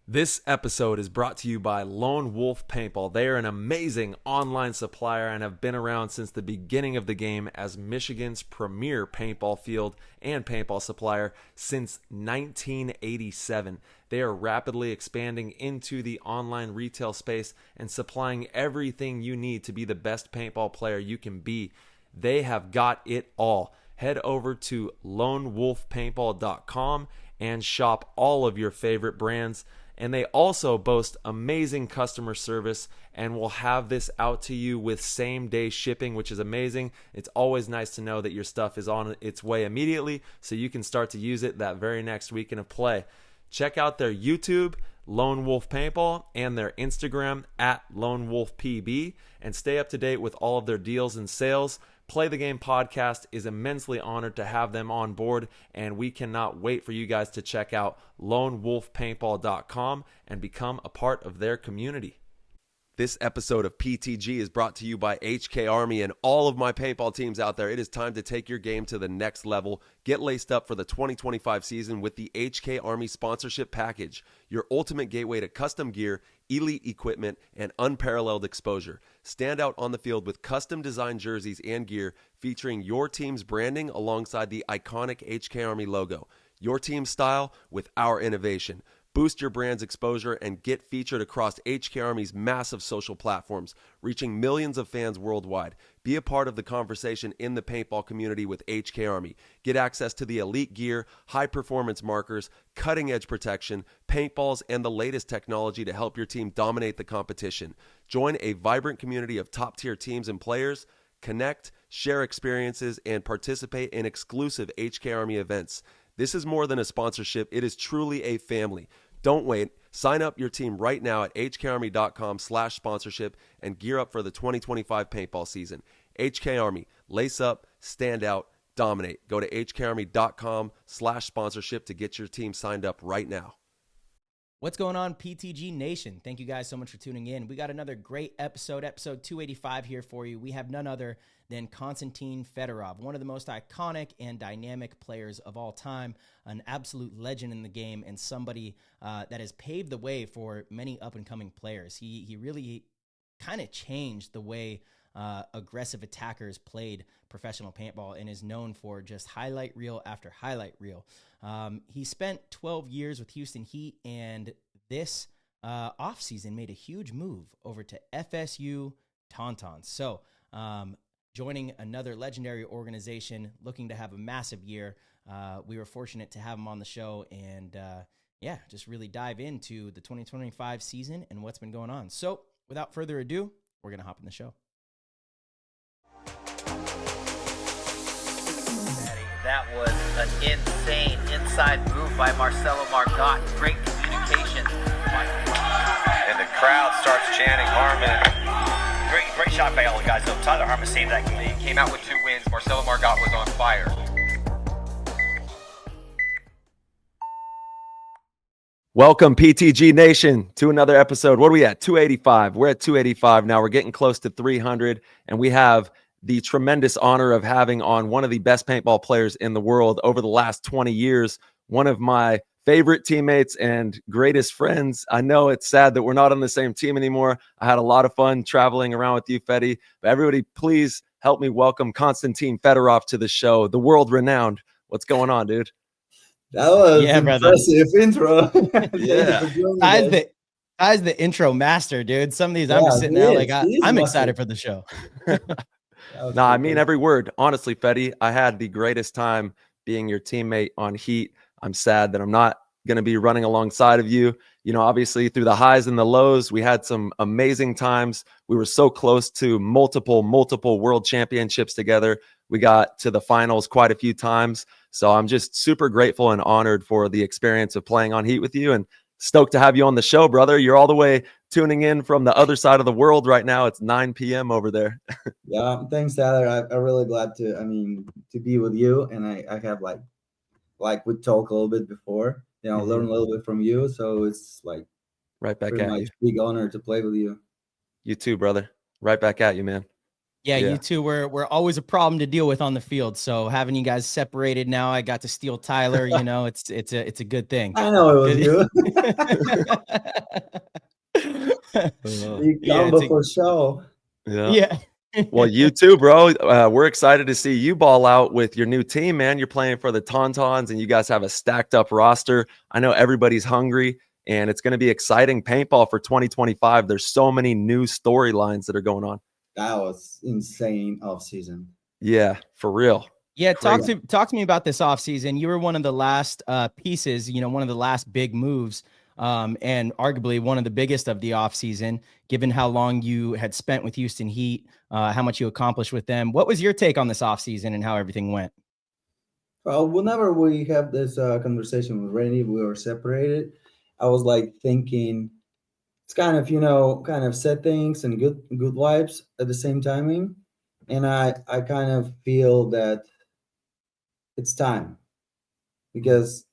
This episode is brought to you by Lone Wolf Paintball. They are an amazing online supplier and have been around since the beginning of the game as Michigan's premier paintball field and paintball supplier since 1987. They are rapidly expanding into the online retail space and supplying everything you need to be the best paintball player you can be. They have got it all. Head over to lonewolfpaintball.com and shop all of your favorite brands. And they also boast amazing customer service and will have this out to you with same-day shipping, which is amazing. It's always nice to know that your stuff is on its way immediately so you can start to use it that very next weekend of play. Check out their YouTube, Lone Wolf Paintball, and their Instagram at Lone Wolf PB, and stay up to date with all of their deals and sales. Play the Game podcast is immensely honored to have them on board, and we cannot wait for you guys to check out lonewolfpaintball.com and become a part of their community. This episode of PTG is brought to you by HK Army and all of my paintball teams out there. It is time to take your game to the next level. Get laced up for the 2025 season with the HK Army sponsorship package, your ultimate gateway to custom gear, elite equipment, and unparalleled exposure. Stand out on the field with custom designed jerseys and gear featuring your team's branding alongside the iconic HK Army logo. Your team's style with our innovation. Boost your brand's exposure and get featured across HK Army's massive social platforms, reaching millions of fans worldwide. Be a part of the conversation in the paintball community with HK Army. Get access to the elite gear, high-performance markers, cutting-edge protection, paintballs, and the latest technology to help your team dominate the competition. Join a vibrant community of top-tier teams and players. Connect, share experiences, and participate in exclusive HK Army events. This is more than a sponsorship. It is truly a family. Don't wait. Sign up your team right now at hkarmy.com/sponsorship and gear up for the 2025 paintball season. HK Army, lace up, stand out, dominate. Go to hkarmy.com/sponsorship to get your team signed up right now. What's going on, PTG Nation? Thank you guys so much for tuning in. We got another great episode 285 here for you. We have none other than Konstantin Fedorov, one of the most iconic and dynamic players of all time, an absolute legend in the game, and somebody that has paved the way for many up-and-coming players. He really kind of changed the way aggressive attackers played professional paintball and is known for just highlight reel after highlight reel. He spent 12 years with Houston Heat, and this offseason made a huge move over to FSU Tontons. So joining another legendary organization looking to have a massive year. We were fortunate to have him on the show and just really dive into the 2025 season and what's been going on. So without further ado, we're going to hop in the show. That was an insane inside move by Marcelo Margot. Great communication. And the crowd starts chanting Harmon. Great shot by all the guys. So Tyler Harmon saved that game. He came out with 2 wins. Marcelo Margot was on fire. Welcome, PTG Nation, to another episode. What are we at? 285. We're at 285 now. We're getting close to 300, and we have the tremendous honor of having on one of the best paintball players in the world over the last 20 years, one of my favorite teammates and greatest friends. I know it's sad that we're not on the same team anymore. I had a lot of fun traveling around with you, Fedi. But everybody, please help me welcome Konstantin Fedorov to the show, the world-renowned. What's going on, dude? That was impressive intro. Yeah. Guy's the intro master, dude. Some of these, I'm just sitting there like, I'm excited for the show. Nah, I mean every word. Honestly, Fedi, I had the greatest time being your teammate on Heat. I'm sad that I'm not going to be running alongside of you. You know, obviously through the highs and the lows, we had some amazing times. We were so close to multiple world championships together. We got to the finals quite a few times. So I'm just super grateful and honored for the experience of playing on Heat with you, and stoked to have you on the show, brother. You're all the way tuning in from the other side of the world right now. It's 9 p.m. over there. Yeah, thanks, Tyler. I'm really glad to be with you. And I have like we talked a little bit before, learn a little bit from you. So it's like right back pretty at much you. Big honor to play with you. You too, brother. Right back at you, man. Yeah, Yeah. you two were always a problem to deal with on the field. So having you guys separated now, I got to steal Tyler. You know, it's a good thing. I know it was you. Big Yeah, combo for show. Yeah. yeah. Well, you too, bro. We're excited to see you ball out with your new team, man. You're playing for the Tontons, and you guys have a stacked up roster. I know everybody's hungry, and it's going to be exciting paintball for 2025. There's so many new storylines that are going on. That was insane off season. Yeah, for real. Yeah, Crazy. talk to me about this offseason. You were one of the last pieces, you know, one of the last big moves, and arguably one of the biggest of the offseason, given how long you had spent with Houston Heat, how much you accomplished with them. What was your take on this offseason and how everything went? Well, whenever we have this conversation with Randy, we were separated. I was like thinking it's kind of, kind of sad things and good vibes at the same timing. And I kind of feel that it's time because,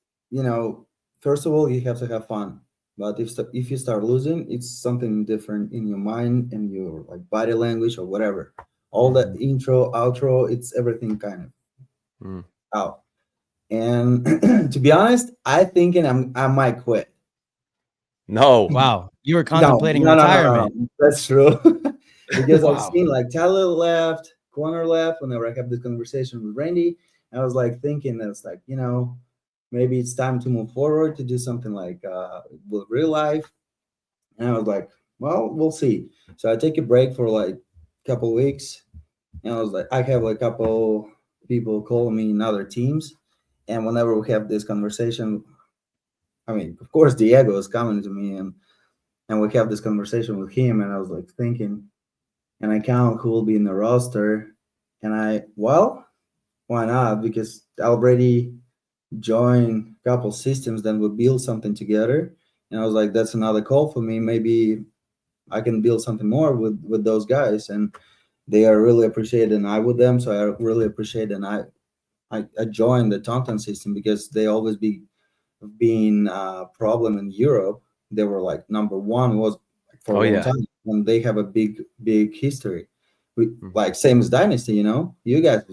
first of all, you have to have fun. But if you start losing, it's something different in your mind and your like body language or whatever. All that intro, outro, it's everything kind of out. And to be honest, I thinking I might quit. No. Wow, you were contemplating No. retirement. That's true. Because Wow. I've seen like Tyler left, Corner left whenever I have this conversation with Randy. And I was like thinking that's like, maybe it's time to move forward to do something like with real life. And I was like, well, we'll see. So I take a break for like a couple of weeks. And I was like, I have like a couple people calling me in other teams. And whenever we have this conversation, I mean, of course, Diego is coming to me and we have this conversation with him. And I was like thinking, and I count who will be in the roster. And why not? Because I already joined a couple systems, then we build something together. And I was like, that's another call for me. Maybe I can build something more with those guys. And they are really appreciated and I with them. So I really appreciate it. And I joined the Tonton system because they always being a problem in Europe. They were like number one was for a long time. And they have a big history. Like same as Dynasty, you guys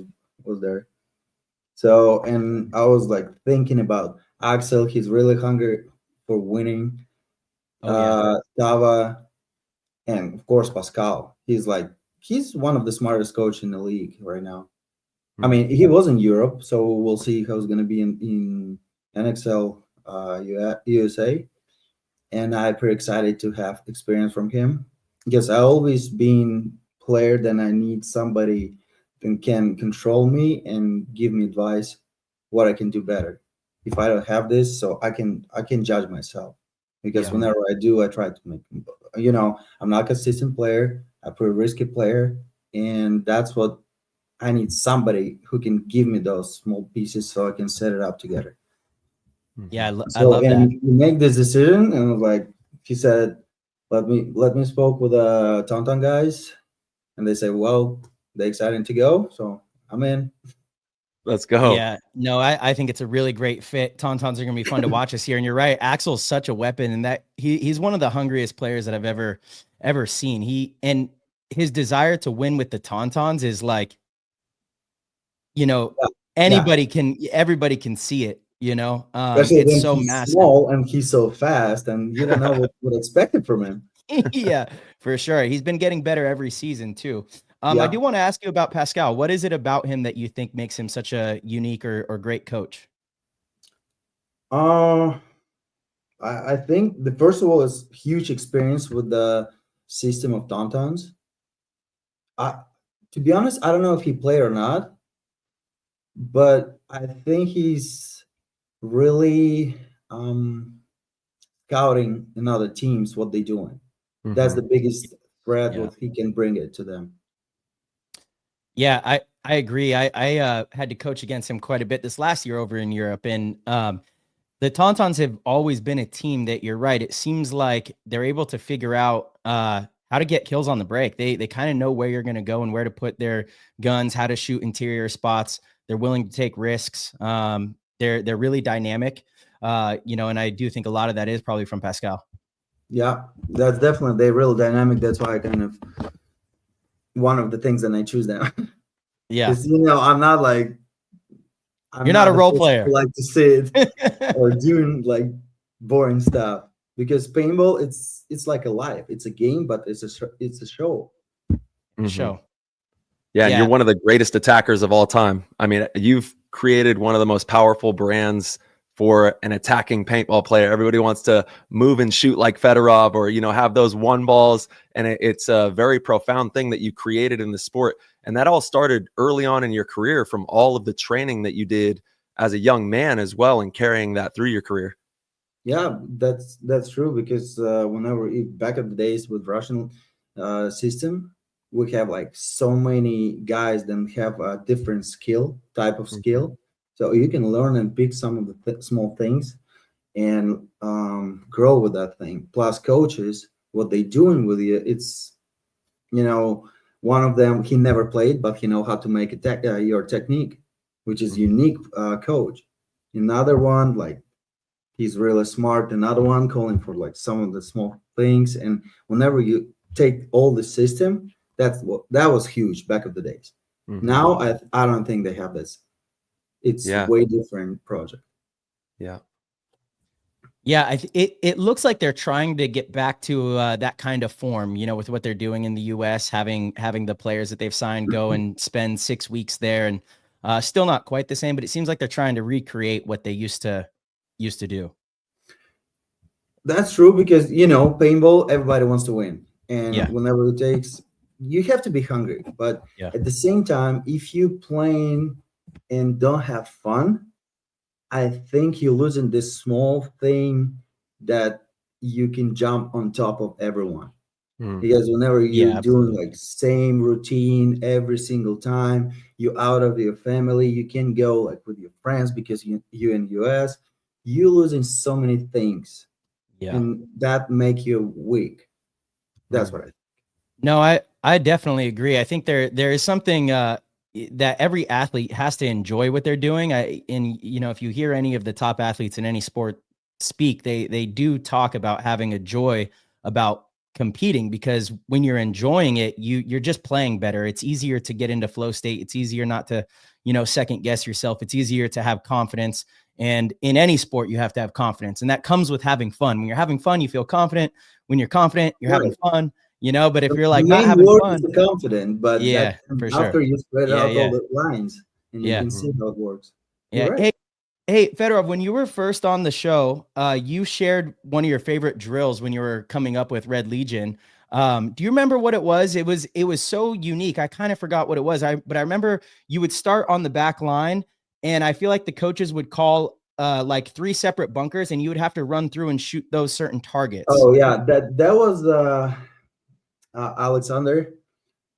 was there. So, and I was like thinking about Axel. He's really hungry for winning. Tava, and of course Pascal. He's one of the smartest coach in the league right now. I mean, he was in Europe, so we'll see how it's going to be in NXL USA. And I'm pretty excited to have experience from him because I always been player that I need somebody that can control me and give me advice what I can do better. If I don't have this, so I can judge myself because whenever I do, I try to make, I'm not a consistent player. I'm a pretty risky player, and that's what I need, somebody who can give me those small pieces so I can set it up together. Yeah, I love that. We make this decision, and like he said, let me spoke with the Tonton guys, and they say, well, they're excited to go, so I'm in. Let's go. Yeah, no, I think it's a really great fit. Tauntauns are going to be fun to watch this year. And you're right. Axel's such a weapon, and that he's one of the hungriest players that I've ever seen. And his desire to win with the Tauntauns is like, everybody can see it, it's so massive. Small and he's so fast, and you don't know what expected from him. Yeah, for sure. He's been getting better every season too. I do want to ask you about Pascal. What is it about him that you think makes him such a unique or great coach? I think the first of all is huge experience with the system of Tontons. To be honest, I don't know if he played or not, but I think he's really scouting in other teams what they're doing. That's the biggest threat what he can bring it to them. Yeah, I agree. I had to coach against him quite a bit this last year over in Europe. And the Tauntons have always been a team that, you're right, it seems like they're able to figure out how to get kills on the break. They kind of know where you're going to go and where to put their guns, how to shoot interior spots. They're willing to take risks. They're really dynamic, and I do think a lot of that is probably from Pascal. Yeah, that's definitely, they're real dynamic. That's why I kind of one of the things that I choose now. Yeah. Because, you know, I'm not like, You're not a the role person player. who like to sit or doing like boring stuff. Because paintball, it's like a life. It's a game, but it's a show. Show. Yeah, and you're one of the greatest attackers of all time. I mean, you've created one of the most powerful brands for an attacking paintball player. Everybody wants to move and shoot like Fedorov, or, you know, have those one balls. And it's a very profound thing that you created in the sport. And that all started early on in your career from all of the training that you did as a young man as well, and carrying that through your career. Yeah, that's true. Because whenever back in the days with Russian system, we have like so many guys that have a different type of skill. So you can learn and pick some of the small things and grow with that thing. Plus coaches, what they doing with you, it's, you know, one of them, he never played, but he know how to make your technique, which is unique coach. Another one, like, he's really smart. Another one calling for like some of the small things. And whenever you take all the system, that was huge back of the days. Now I don't think they have this. It's way different project. Yeah, it looks like they're trying to get back to that kind of form, you know, with what they're doing in the U.S., having the players that they've signed go and spend 6 weeks there, and still not quite the same, but it seems like they're trying to recreate what they used to do. That's true, because, you know, paintball, everybody wants to win, and whenever it takes, you have to be hungry. But at the same time, if you playing and don't have fun, I think you're losing this small thing that you can jump on top of everyone. Because whenever you're doing like same routine every single time, you're out of your family, you can go like with your friends because you in US, you're losing so many things. And that make you weak. That's what I think. No, I definitely agree. I think there is something that every athlete has to enjoy what they're doing. And you know, if you hear any of the top athletes in any sport speak, they do talk about having a joy about competing, because when you're enjoying it, you're just playing better. It's easier to get into flow state. It's easier not to, you know, second guess yourself. It's easier to have confidence. And in any sport, you have to have confidence, and that comes with having fun. When you're having fun, you feel confident. When you're confident, you're having fun. You know, but if you're like not having fun, is confident, but for sure. After you spread out all the lines, and you can see how it works. Right. Hey, Fedorov, when you were first on the show, you shared one of your favorite drills when you were coming up with Red Legion. Do you remember what it was? It was so unique. I kind of forgot what it was. But I remember you would start on the back line, and I feel like the coaches would call like 3 separate bunkers, and you would have to run through and shoot those certain targets. Oh yeah, that was Alexander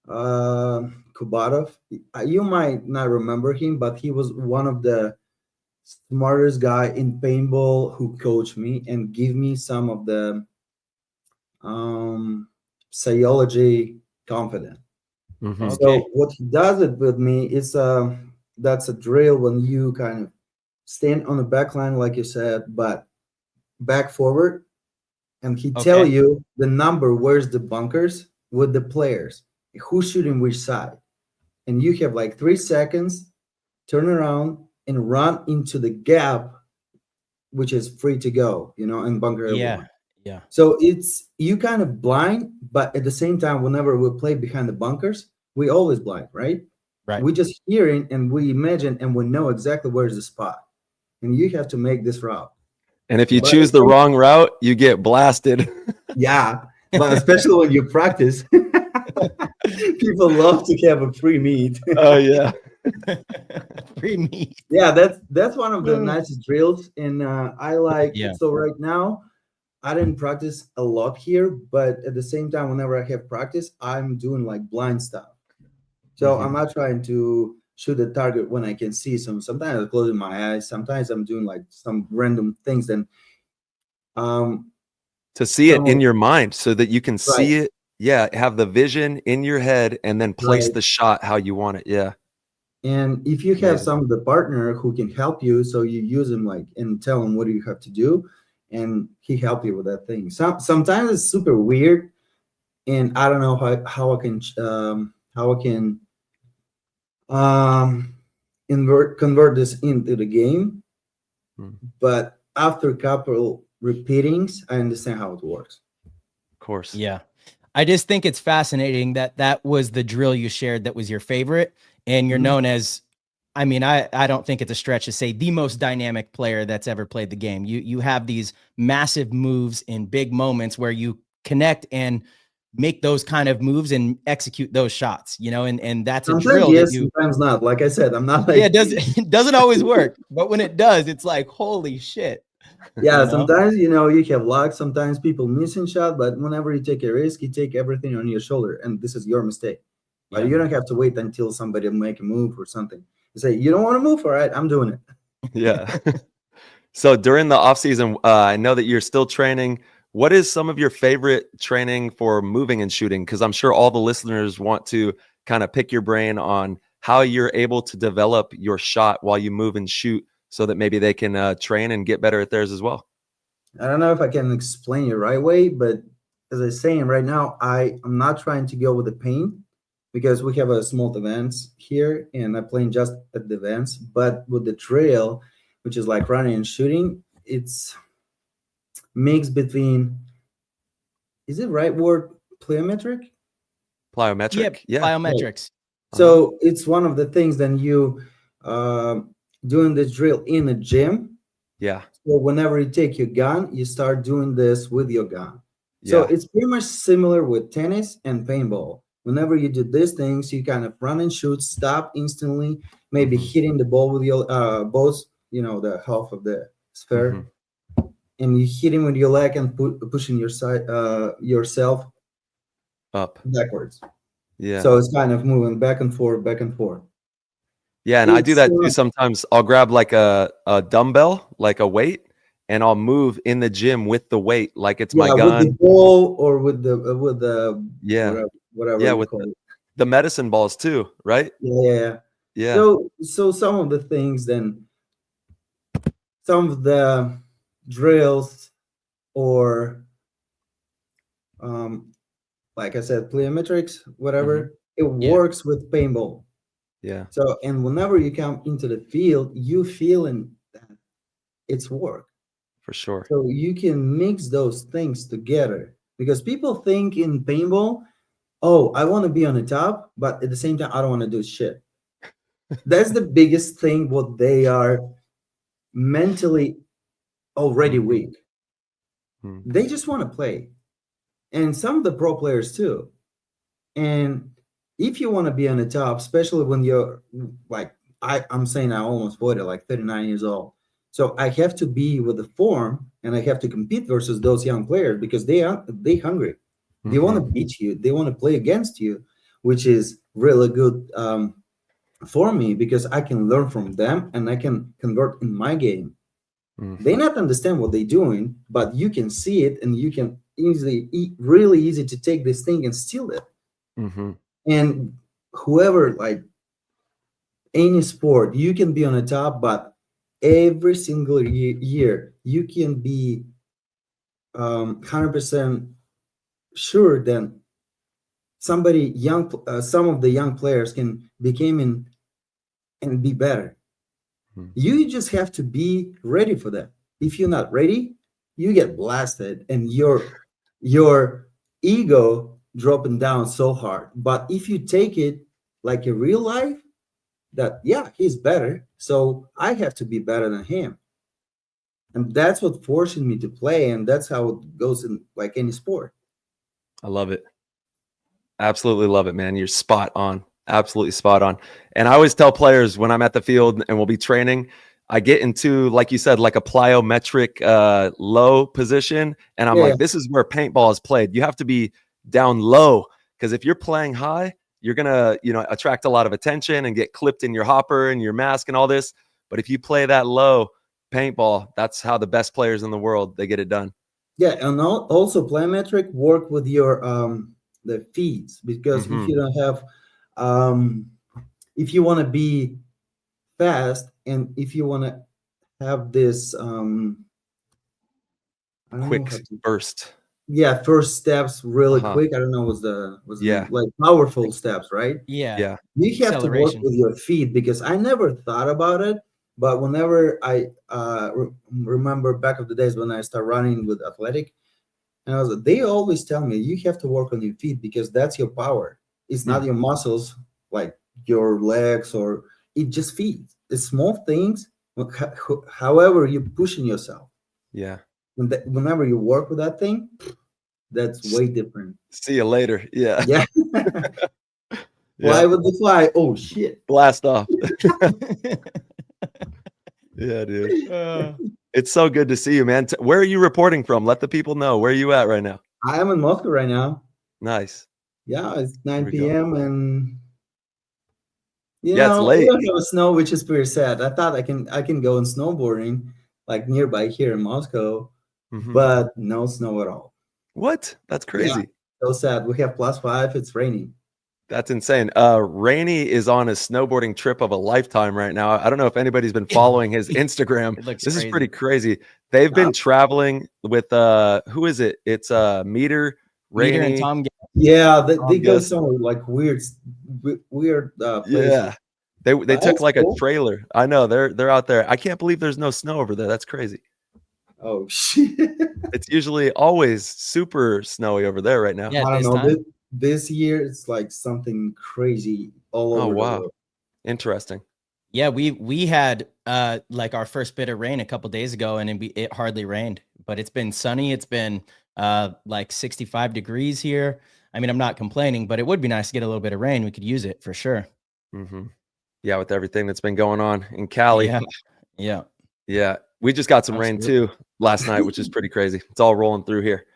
Kubatov. You might not remember him, but he was one of the smartest guy in paintball who coached me and give me some of the psychology confidence. So what he does it with me is that's a drill when you kind of stand on the back line, like you said, but back forward, and he tell you the number, where's the bunkers with the players, who's shooting which side, and you have like 3 seconds, turn around and run into the gap, which is free to go, you know, and bunker everyone. So it's, you kind of blind, but at the same time, whenever we play behind the bunkers, we always blind, right? We just hearing and we imagine and we know exactly where's the spot, and you have to make this route. And if you choose the wrong route, you get blasted. Yeah, but especially when you practice, people love to have a free meat. Oh yeah, free meat. Yeah, that's one of the nicest drills, and I like. So right now, I didn't practice a lot here, but at the same time, whenever I have practice, I'm doing like blind stuff. So I'm not trying to shoot the target when I can see some. Sometimes I'm closing my eyes. Sometimes I'm doing like some random things. Then to see it in your mind so that you can see it. Yeah, have the vision in your head and then place the shot how you want it. Yeah. And if you have some of the partner who can help you, so you use him like and tell him what do you have to do, and he help you with that thing. Sometimes it's super weird, and I don't know how I can how I can convert this into the game. But after a couple repeatings, I understand how it works. Of course. Yeah. I just think it's fascinating that that was the drill you shared that was your favorite, and you're known as, I mean, I don't think it's a stretch to say the most dynamic player that's ever played the game. You have these massive moves in big moments where you connect and make those kind of moves and execute those shots, you know, and that's a Sometimes drill yes, that you, sometimes not. Like I said, I'm not like, yeah, it doesn't always work, but when it does, it's like, holy shit. yeah, you know? sometimes, you know, you have luck. Sometimes people missing shot, but whenever you take a risk, you take everything on your shoulder, and this is your mistake. But Yeah. you don't have to wait until somebody make a move or something. You say, you don't want to move? All right, I'm doing it. Yeah. So during the off season, I know that you're still training. What is some of your favorite training for moving and shooting? Because I'm sure all the listeners want to kind of pick your brain on how you're able to develop your shot while you move and shoot, so that maybe they can train and get better at theirs as well. I don't know if I can explain it right way, but as I'm saying right now, I'm not trying to go with the paint because we have a small events here and I'm playing just at the events. But with the trail, which is like running and shooting, it's mixed between, is it right word, plyometric? Plyometric. Yeah. Plyometrics. So it's one of the things that you doing this drill in a gym. Yeah. So whenever you take your gun, you start doing this with your gun. So Yeah. it's pretty much similar with tennis and paintball. Whenever you do these things, you kind of run and shoot, stop instantly, maybe hitting the ball with your both, you know, the half of the sphere, and you hitting with your leg and pushing your side yourself Up. backwards. Yeah. So it's kind of moving back and forth, back and forth. Yeah, and I do It's that too sometimes. I'll grab like a dumbbell, like a weight, and I'll move in the gym with the weight, like it's my with the gun. ball or with the Yeah. whatever Yeah, you with call it. the medicine balls too, right? Yeah. Yeah. So some of the things, then some of the drills, or like I said, plyometrics, whatever, it works with paintball. Yeah. So, and whenever you come into the field, you feeling that it's work. For sure. So you can mix those things together, because people think in paintball, oh, I want to be on the top, but at the same time, I don't want to do shit. That's the biggest thing. What they are mentally already weak. They just want to play, and some of the pro players too. And if you want to be on the top, especially when you're like, I'm saying I almost 40, like 39 years old. So I have to be with the form, and I have to compete versus those young players, because they hungry. They want to beat you. They want to play against you, which is really good for me, because I can learn from them and I can convert in my game. They not understand what they're doing, but you can see it, and you can really easy to take this thing and steal it. And whoever, like any sport, you can be on the top, but every single year you can be 100% sure that somebody young, some of the young players can become in and be better. You just have to be ready for that. If you're not ready, you get blasted, and your ego dropping down so hard. But if you take it like a real life, that yeah, he's better, so I have to be better than him. And that's what forcing me to play, and that's how it goes in like any sport. I love it. Absolutely love it, man. You're spot on. Absolutely spot on. And I always tell players when I'm at the field and we'll be training, I get into, like you said, like a plyometric low position. And I'm like, this is where paintball is played. You have to be down low, because if you're playing high, you're going to, attract a lot of attention and get clipped in your hopper and your mask and all this. But if you play that low paintball, that's how the best players in the world, they get it done. Yeah. And also plyometric work with your the feeds, because if you don't have if you want to be fast, and if you want to have this quick burst, first steps really Uh-huh. quick. I don't know, was Yeah. like powerful steps, right? Yeah. Yeah. You have to work Acceleration. with your feet, because I never thought about it, but whenever I remember back of the days when I started running with athletic, and they always tell me you have to work on your feet because that's your power. It's not your muscles, like your legs, or it just feet. It's small things. However, you're pushing yourself. Yeah. Whenever you work with that thing, that's way different. See you later. Yeah. Yeah. Fly with the fly. Oh shit. Blast off. Yeah, dude. It's so good to see you, man. Where are you reporting from? Let the people know. Where are you at right now? I am in Moscow right now. Nice. Yeah, it's There 9 we go. p.m. and you Yeah, it's know, late. we don't have snow, which is pretty sad. I thought I can go on snowboarding like nearby here in Moscow, Mhm. but no snow at all. What? That's Yeah, crazy. so sad. We have +5. It's raining. That's insane. Rainey is on a snowboarding trip of a lifetime right now. I don't know if anybody's been following his Instagram. It looks This is crazy. pretty crazy. They've been traveling with who is it? It's Meter, Meter Rainey. and Tom. Yeah, they go Yes. somewhere like weird places. Yeah. They took That's like cool. a trailer. I know they're out there. I can't believe there's no snow over there. That's crazy. Oh shit. It's usually always super snowy over there right now. Yeah, I don't this know. time. This year it's like something crazy all Oh over the wow. world. Interesting. Yeah, we had like our first bit of rain a couple days ago, and it hardly rained, but it's been sunny. It's been like 65 degrees here. I mean, I'm not complaining, but it would be nice to get a little bit of rain. We could use it for sure. Mm-hmm. Yeah, with everything that's been going on in Cali. Yeah. Yeah. We just got some rain Absolutely. too last night, which is pretty crazy. It's all rolling through here.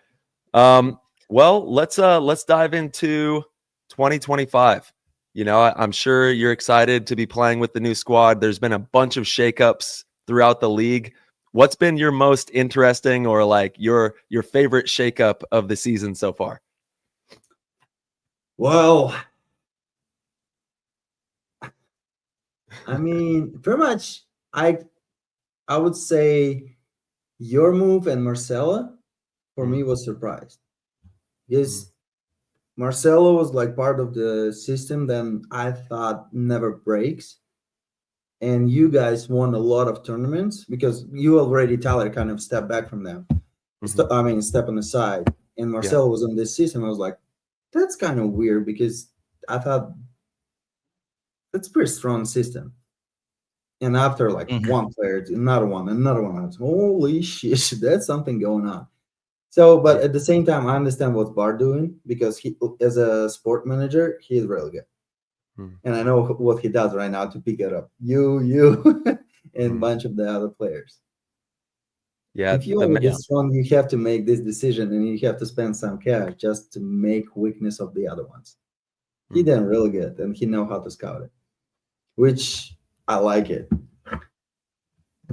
Well, let's dive into 2025. You know, I'm sure you're excited to be playing with the new squad. There's been a bunch of shakeups throughout the league. What's been your most interesting or like your favorite shakeup of the season so far? Well, I mean, pretty much I would say your move and Marcella for me was surprised. Because Marcelo was like part of the system that I thought never breaks. And you guys won a lot of tournaments because you already, Tyler, kind of stepped back from them. Step on the side. And Marcelo was on this system. I was like, that's kind of weird because I thought that's a pretty strong system. And after like one player, another one, I was, holy shit, that's something going on. So, but at the same time, I understand what Bart doing because he, as a sport manager, he is really good. And I know what he does right now to pick it up. You, and a bunch of the other players. Yeah. If you want to be strong, you have to make this decision and you have to spend some cash just to make weakness of the other ones. He done really good and he know how to scout it, which I like it.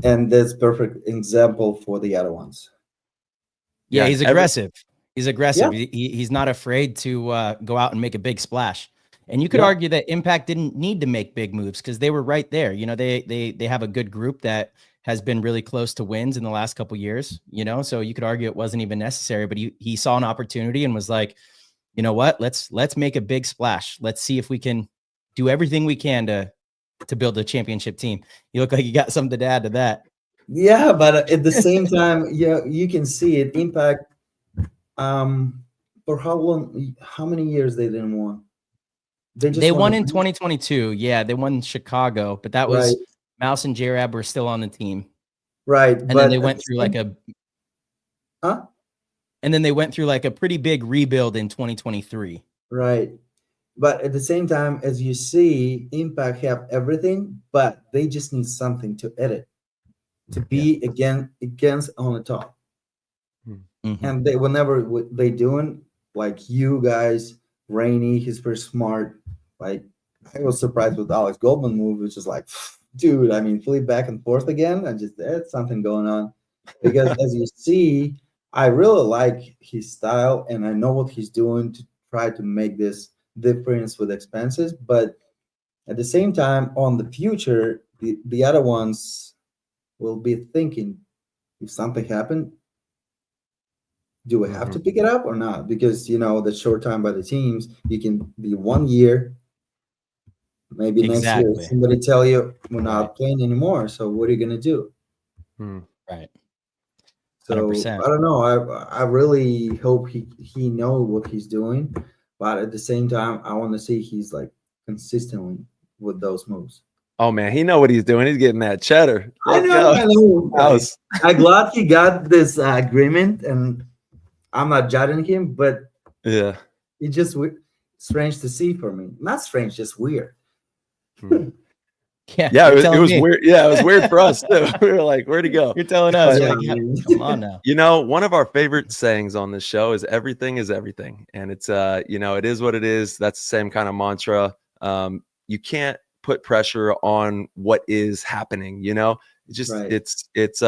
And that's perfect example for the other ones. Yeah, he's aggressive. He's aggressive. Yeah. He's not afraid to go out and make a big splash. And you could argue that Impact didn't need to make big moves because they were right there. You know, they have a good group that has been really close to wins in the last couple of years, you know, so you could argue it wasn't even necessary, but he saw an opportunity and was like, you know what, let's make a big splash. Let's see if we can do everything we can to build a championship team. You look like you got something to add to that. Yeah, but at the same time, yeah, you can see it. Impact, for how long, how many years they didn't win? They won in 2022. Yeah, they won Chicago, but that was Mouse and J-Rab were still on the team. Right. And then they went through like a and then they went through like a pretty big rebuild in 2023. Right. But at the same time, as you see, Impact have everything, but they just need something to edit to be against on the top. And they whenever they doing, like you guys, Rainey, he's pretty smart. Like I was surprised with Alex Goldman move, which is like, dude, I mean, flip back and forth again. I just there's something going on. Because as you see, I really like his style and I know what he's doing to try to make this difference with expenses. But at the same time, on the future, the other ones will be thinking if something happened, do we have to pick it up or not? Because the short time by the teams, you can be 1 year. Maybe next year Exactly. somebody tell you we're not playing anymore. So what are you gonna do? Right. So 100%. I don't know. I really hope he knows what he's doing, but at the same time, I want to see he's like consistently with those moves. Oh man, he know what he's doing. He's getting that cheddar. Let's I know. House. I'm glad he got this agreement, and I'm not judging him, but Yeah. it's just strange to see for me. Not strange, just weird. Yeah, it was weird. Yeah, it was weird for us too. We were like, where'd he go? You're telling us. Yeah, Like, come on now. One of our favorite sayings on this show is everything is everything. And it's it is what it is. That's the same kind of mantra. You can't put pressure on what is happening, It's just it's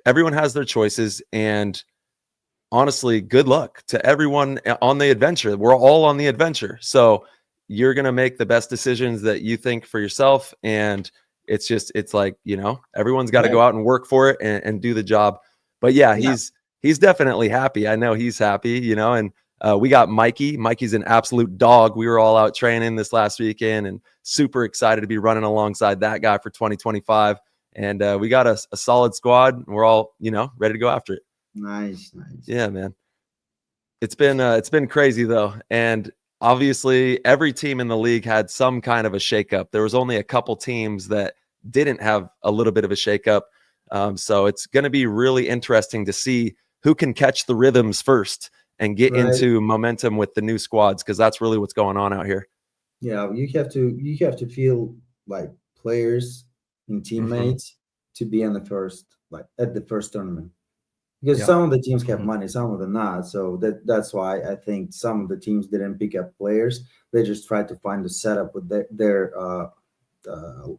everyone has their choices, and honestly, good luck to everyone on the adventure. We're all on the adventure. So you're going to make the best decisions that you think for yourself. And it's like, everyone's got to go out and work for it and do the job. But yeah, he's definitely happy. I know he's happy, and we got Mikey. Mikey's an absolute dog. We were all out training this last weekend and super excited to be running alongside that guy for 2025. And we got a solid squad. We're all, ready to go after it. Nice. Yeah, man. It's been crazy though. And obviously every team in the league had some kind of a shakeup. There was only a couple teams that didn't have a little bit of a shakeup. So it's going to be really interesting to see who can catch the rhythms first and get into momentum with the new squads, because that's really what's going on out here. Yeah, you have to feel like players and teammates to be in the first, like at the first tournament. Because some of the teams have money, some of them not. So that's why I think some of the teams didn't pick up players. They just tried to find a setup with their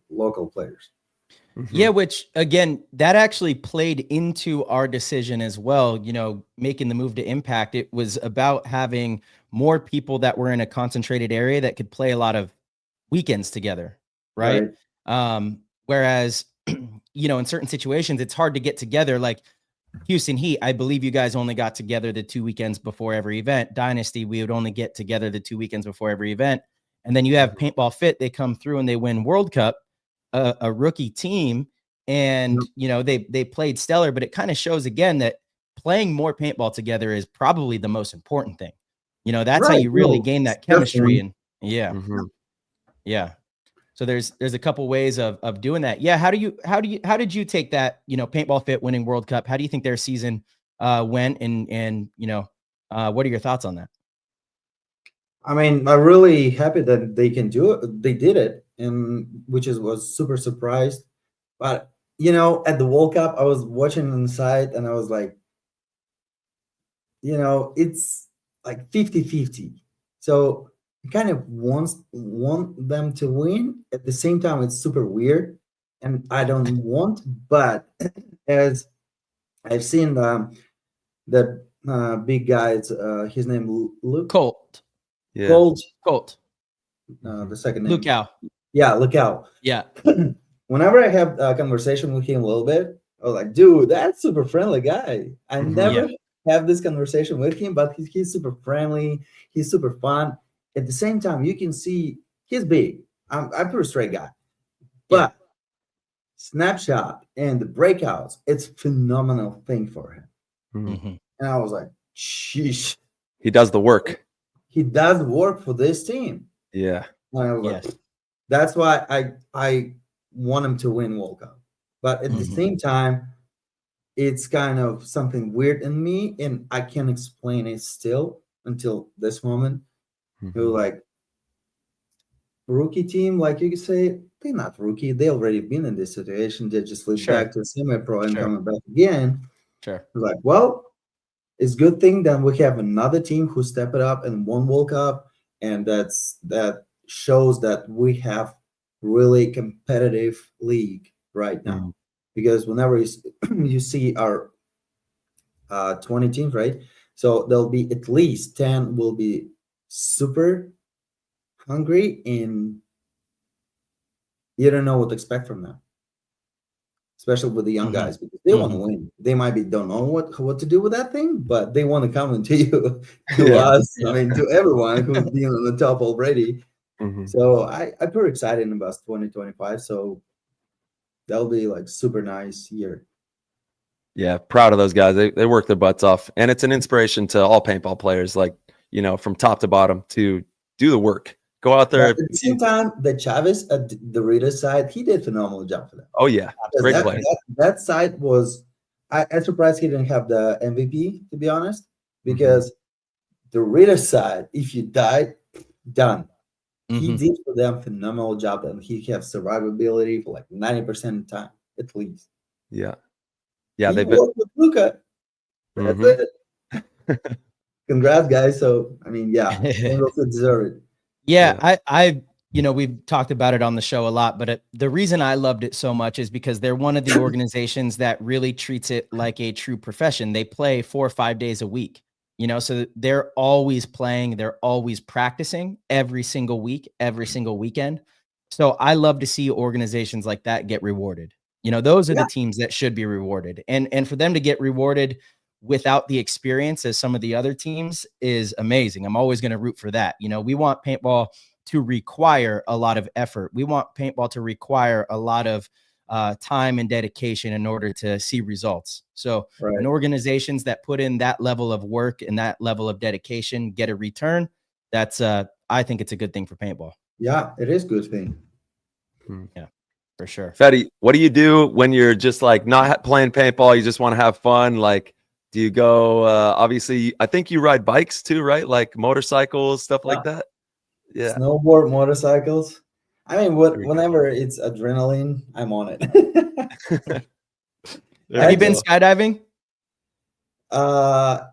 local players. Yeah, which again, that actually played into our decision as well. Making the move to Impact, it was about having more people that were in a concentrated area that could play a lot of weekends together, right? Whereas, in certain situations, it's hard to get together. Like Houston Heat, I believe you guys only got together the 2 weekends before every event. Dynasty, we would only get together the 2 weekends before every event. And then you have Paintball Fit, they come through and they win World Cup, a rookie team, and they played stellar. But it kind of shows again that playing more paintball together is probably the most important thing. That's how you really gain that chemistry. And so there's a couple ways of doing that. Yeah. How did you take that, Paintball Fit winning World Cup? How do you think their season went? And what are your thoughts on that? I mean, I'm really happy that they can do it. They did it, and was super surprised. But at the World Cup, I was watching inside, and I was like, it's like 50-50. So I kind of want them to win. At the same time, it's super weird, and I don't want. But as I've seen the big guy, his name Luke Colt. Yeah. Colt. The second name. Lukau. Yeah, Lukau. Yeah. Whenever I have a conversation with him a little bit, I was like, dude, that's super friendly guy. I never have this conversation with him, but he's super friendly. He's super fun. At the same time, you can see he's big. I'm a pretty straight guy. But snapshot and the breakouts, it's a phenomenal thing for him. And I was like, sheesh. He does the work. He does work for this team. Yeah. That's why I want him to win World Cup. But at the same time, it's kind of something weird in me, and I can't explain it still until this moment. You're like, rookie team, like you could say, they're not rookie. They already been in this situation. They just flipped back to semi-pro and coming back again. Sure. You're like, well, it's a good thing that we have another team who stepped it up and won World Cup, and that shows that we have really competitive league right now. Because whenever you see our 20 teams, right? So there'll be at least 10 will be super hungry, and you don't know what to expect from them. especially with the young guys, because they want to win. They might don't know what to do with that thing, but they want to come into you, to us. I mean, to everyone who's been on the top already. So I'm pretty excited about 2025. So that'll be like super nice year. Yeah, proud of those guys. They work their butts off, and it's an inspiration to all paintball players. Like, you know, from top to bottom, to do the work. Go out there. At the same time, the Chavez at the Raiders side, he did a phenomenal job for them. Oh yeah, great play. That side was. I'm surprised he didn't have the MVP, to be honest, because the Raiders side, if you died, done. He did for them phenomenal job, and he have survivability for like 90% of the time at least. Yeah. Yeah, they worked with Luca. Congrats, guys. So I mean, yeah, Bengals deserve it. Yeah, I you know, we've talked about it on the show a lot, but the reason I loved it so much is because they're one of the organizations that really treats it like a true profession. They play 4 or 5 days a week, you know, so they're always playing, they're always practicing every single week, every single weekend. So I love to see organizations like that get rewarded. You know, those are the teams that should be rewarded. And for them to get rewarded without the experience as some of the other teams is amazing. I'm always going to root for that. You know, we want paintball to require a lot of effort. We want paintball to require a lot of time and dedication in order to see results. So when organizations that put in that level of work and that level of dedication get a return, that's I think it's a good thing for paintball. Yeah, it is a good thing. Yeah, for sure. Fetty, what do you do when you're just like not playing paintball? You just want to have fun. Like, do you go, obviously, I think you ride bikes too, right? Like motorcycles, stuff like that. Yeah. Snowboard, motorcycles. I mean, whenever it's adrenaline, I'm on it. Have you been skydiving? Skydive.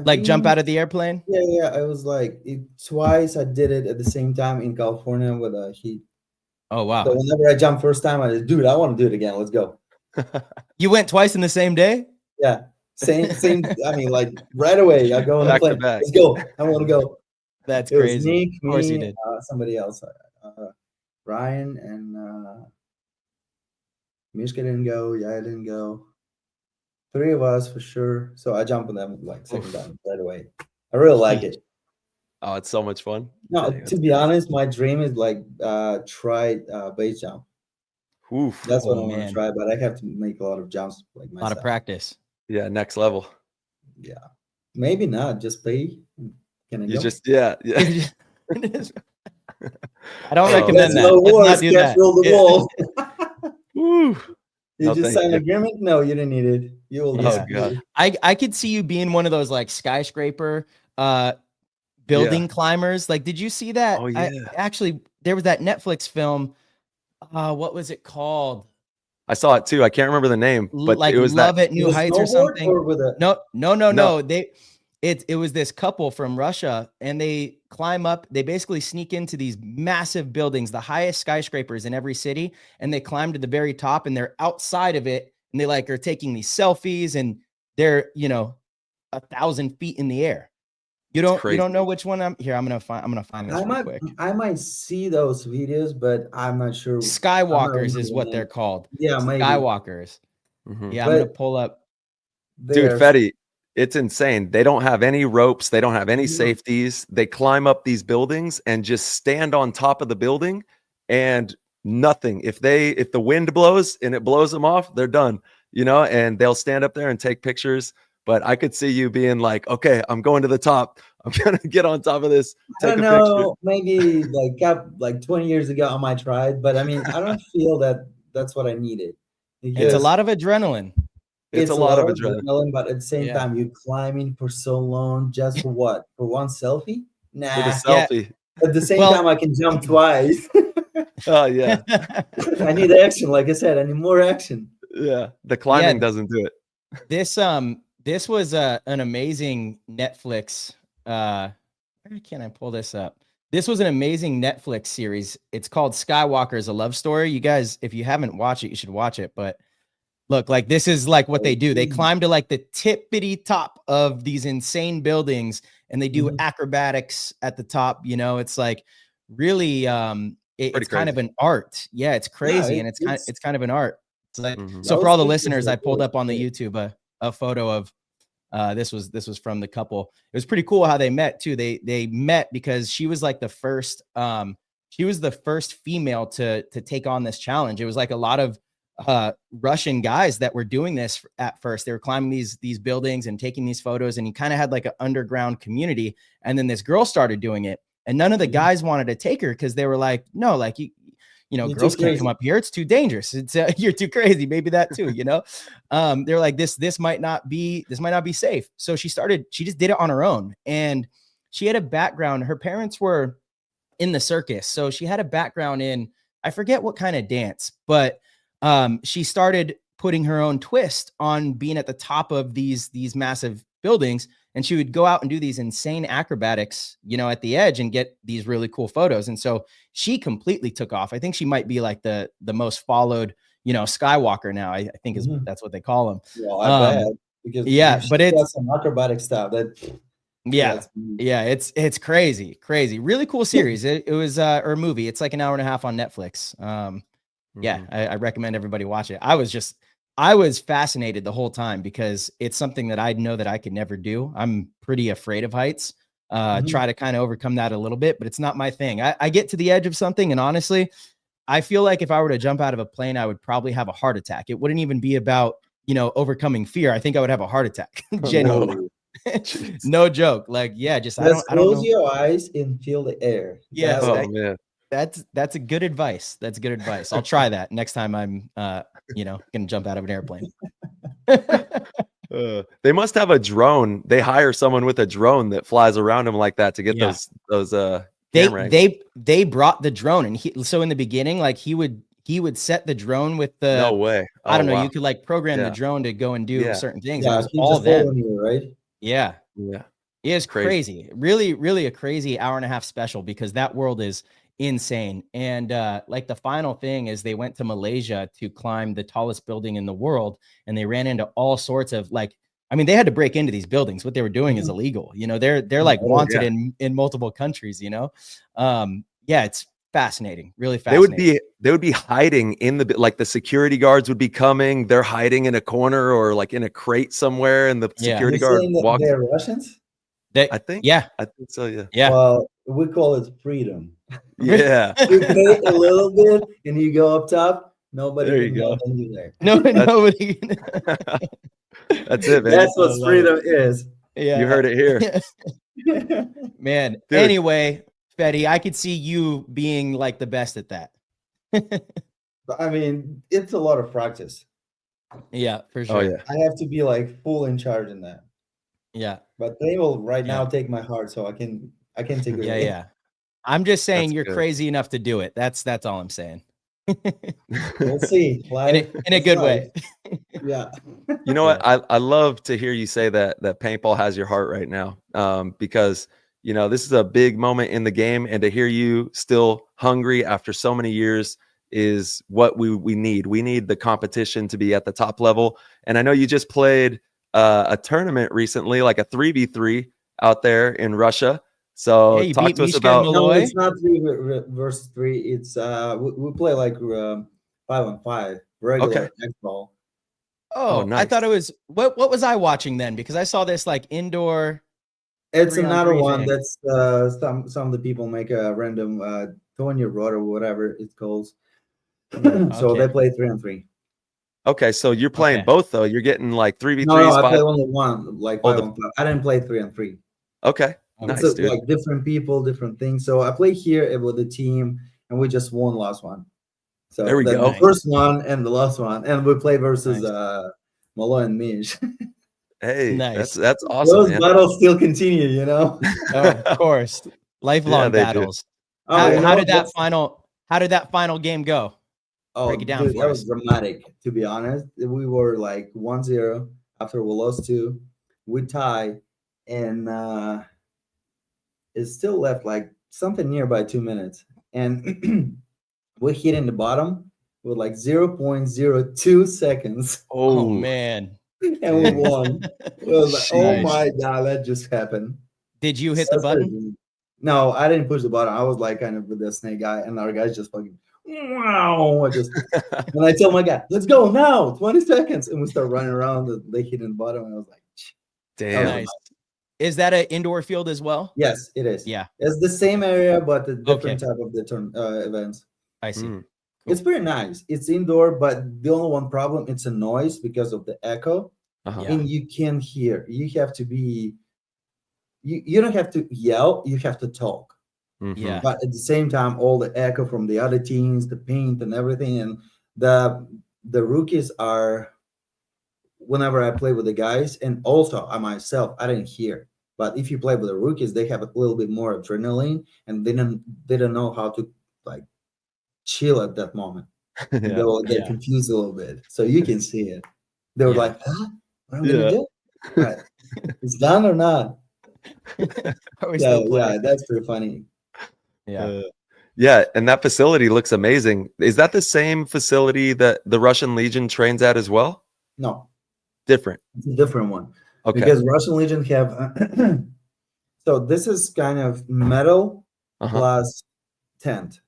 Like jump out of the airplane? Yeah. I was like twice. I did it at the same time in California with a heat. Oh wow! So whenever I jumped first time, I just, dude, I want to do it again. Let's go. You went twice in the same day? Yeah, same. I mean, like right away. I go on the plane. Let's go. I want to go. That's it crazy. Was Nick, of course me, you did. Somebody else, Ryan and Mishka didn't go. Yeah, I didn't go. 3 of us for sure. So I jumped on them like second time right away. I really like it. Oh, it's so much fun. No, to be honest, my dream is like try base jump. Oof. That's what I want to try, but I have to make a lot of jumps like myself. A lot of practice. Yeah, next level. Yeah, maybe not. Just pay. Can I go? Just yeah. I don't recommend that. Let's not do that. Roll the wall. Woo. You just sign an agreement? No, you didn't need it. You will. Oh god. I could see you being one of those like skyscraper building climbers. Like, did you see that? Oh yeah. Actually, there was that Netflix film. What was it called? I saw it too. I can't remember the name, but like it was Love at New Heights or something. Or with a... No. It was this couple from Russia, and they climb up. They basically sneak into these massive buildings, the highest skyscrapers in every city, and they climb to the very top, and they're outside of it, and they like are taking these selfies, and they're 1,000 feet in the air. You don't know which one I'm gonna find this real quick. I might see those videos, but I'm not sure. Skywalkers is what they're called. Yeah, maybe. Skywalkers. Yeah, I'm gonna pull up. Dude, Fetty, it's insane. They don't have any ropes. They don't have any safeties. They climb up these buildings and just stand on top of the building and nothing. If the wind blows and it blows them off, they're done, and they'll stand up there and take pictures. But I could see you being like, okay, I'm going to the top. I'm going to get on top of this. I don't know. Maybe like 20 years ago, I might try it. But I mean, I don't feel that that's what I needed. It's a lot of adrenaline. It's a lot of adrenaline. But at the same time, you're climbing for so long just for what? For one selfie? Nah. For the selfie. At the same time, I can jump twice. Oh, yeah. I need action. Like I said, I need more action. Yeah. The climbing doesn't do it. This was an amazing Netflix. Where can I pull this up? This was an amazing Netflix series. It's called Skywalkers: A Love Story. You guys, if you haven't watched it, you should watch it. But look, like this is like what they do. They climb to like the tippity top of these insane buildings, and they do acrobatics at the top. It's like really it's kind of an art. Yeah, it's crazy, and it's kind of an art. It's like, so for all the listeners, I pulled up on the YouTube a photo of this was from the couple. It was pretty cool how they met too. They met because she was like the first female to take on this challenge. It was like a lot of Russian guys that were doing this at first. They were climbing these buildings and taking these photos, and you kind of had like an underground community. And then this girl started doing it, and none of the guys wanted to take her because they were like, no, like girls can't come up here. It's too dangerous. It's you're too crazy. Maybe that too, they're like, this might not be safe. So she just did it on her own. And she had a background. Her parents were in the circus. So she had a background in, I forget what kind of dance, but she started putting her own twist on being at the top of these massive buildings. And she would go out and do these insane acrobatics, at the edge and get these really cool photos. And so she completely took off. I think she might be like the most followed, Skywalker now. I think that's what they call him. Well, I bet, because but it's some acrobatic stuff it's crazy. Really cool series. It was or a movie. It's like an hour and a half on Netflix. I recommend everybody watch it. I was fascinated the whole time because it's something that I know that I could never do. I'm pretty afraid of heights. Try to kind of overcome that a little bit, but it's not my thing. I get to the edge of something, and honestly, I feel like if I were to jump out of a plane, I would probably have a heart attack. It wouldn't even be about, overcoming fear. I think I would have a heart attack. Genuinely. No joke. Like, just I don't close know. your eyes and feel the air. Yeah. Man. That's a good advice. That's good advice. I'll try that next time I'm, gonna jump out of an airplane. They must have a drone. They hire someone with a drone that flies around them like that to get those camera angles. They brought the drone, and so in the beginning, like he would set the drone with the, no way. I don't know. You could like program the drone to go and do certain things. Yeah, it was all them. Right? Yeah. It is crazy. Really, really a crazy hour and a half special because that world is insane. And like the final thing is they went to Malaysia to climb the tallest building in the world, and they ran into all sorts of they had to break into these buildings. What they were doing is illegal. They're like wanted in multiple countries, it's fascinating, really fascinating. They would be hiding in the security guards would be coming. They're hiding in a corner or like in a crate somewhere, and the security guard walks. They're Russians? I think so. Yeah. Well, we call it freedom. Yeah. You pay a little bit and you go up top. Nobody there you can go. know you there. Nobody. That's it, man. That's what freedom is. Yeah. You heard it here. Man. Dude. Anyway, Fetty, I could see you being like the best at that. I mean, it's a lot of practice. Yeah, for sure. Oh yeah. I have to be like full in charge in that. Yeah. But they will now take my heart, so I can take it. Yeah. I'm just saying That's you're good. crazy enough to do it. That's all I'm saying. We'll see. In a good way. Yeah. You know what? I love to hear you say that paintball has your heart right now. Because this is a big moment in the game, and to hear you still hungry after so many years is what we need. We need the competition to be at the top level. And I know you just played a tournament recently, like a 3v3 out there in Russia. So talk to us about. No, it's not 3 versus 3. It's we play like 5-on-5 regular X-ball. Oh, nice. I thought it was what was I watching then? Because I saw this like indoor. It's another one that's some of the people make a random Tonya Rod or whatever it's called. So they play 3-on-3. Okay, so you're playing both though. You're getting like 3v3s. No, I play only one, like 5-on-5. I didn't play 3-on-3. Okay, nice, it's dude. Like different people, different things. So I play here with the team, and we just won the last one. So there we go. The first one and the last one, and we play versus Malo and Mish. Hey, nice. That's awesome. Those man. battles still continue, Oh, of course, lifelong battles. How did that final game go? Oh, break it down. Dude, that was dramatic. To be honest, we were like 1-0 after we lost 2. We tie, and it still left like something nearby 2 minutes, and we hit in the bottom with like 0.02 seconds. Oh man. And we won. It was like, oh my god, that just happened. Did you hit the button? No, I didn't push the button. I was like kind of with the snake guy, and our guy's just fucking wow. And I tell my guy, let's go now, 20 seconds. And we start running around. They hitting the bottom. And I was like, Damn. Nice. Is that an indoor field as well? yes, it is. Yeah. It's the same area, but a different type of the events. I see. Mm. It's pretty nice. It's indoor, but the only one problem, it's a noise because of the echo. Uh-huh. Yeah. And you can't hear. You have to be, you don't have to yell, you have to talk. Mhm. Yeah. But at the same time, all the echo from the other teams, the paint and everything, and the rookies are, whenever I play with the guys, and also I myself, I didn't hear. But if you play with the rookies, they have a little bit more adrenaline, and they don't know how to like chill at that moment. Yeah. They will get confused a little bit, so you can see it. They were like, "Huh? What am I gonna do? Right. It's done or not?" Yeah, that's pretty funny. Yeah. Yeah, and that facility looks amazing. Is that the same facility that the Russian Legion trains at as well? No, Different. it's a different one. Okay. Because Russian Legion have so this is kind of metal plus tent.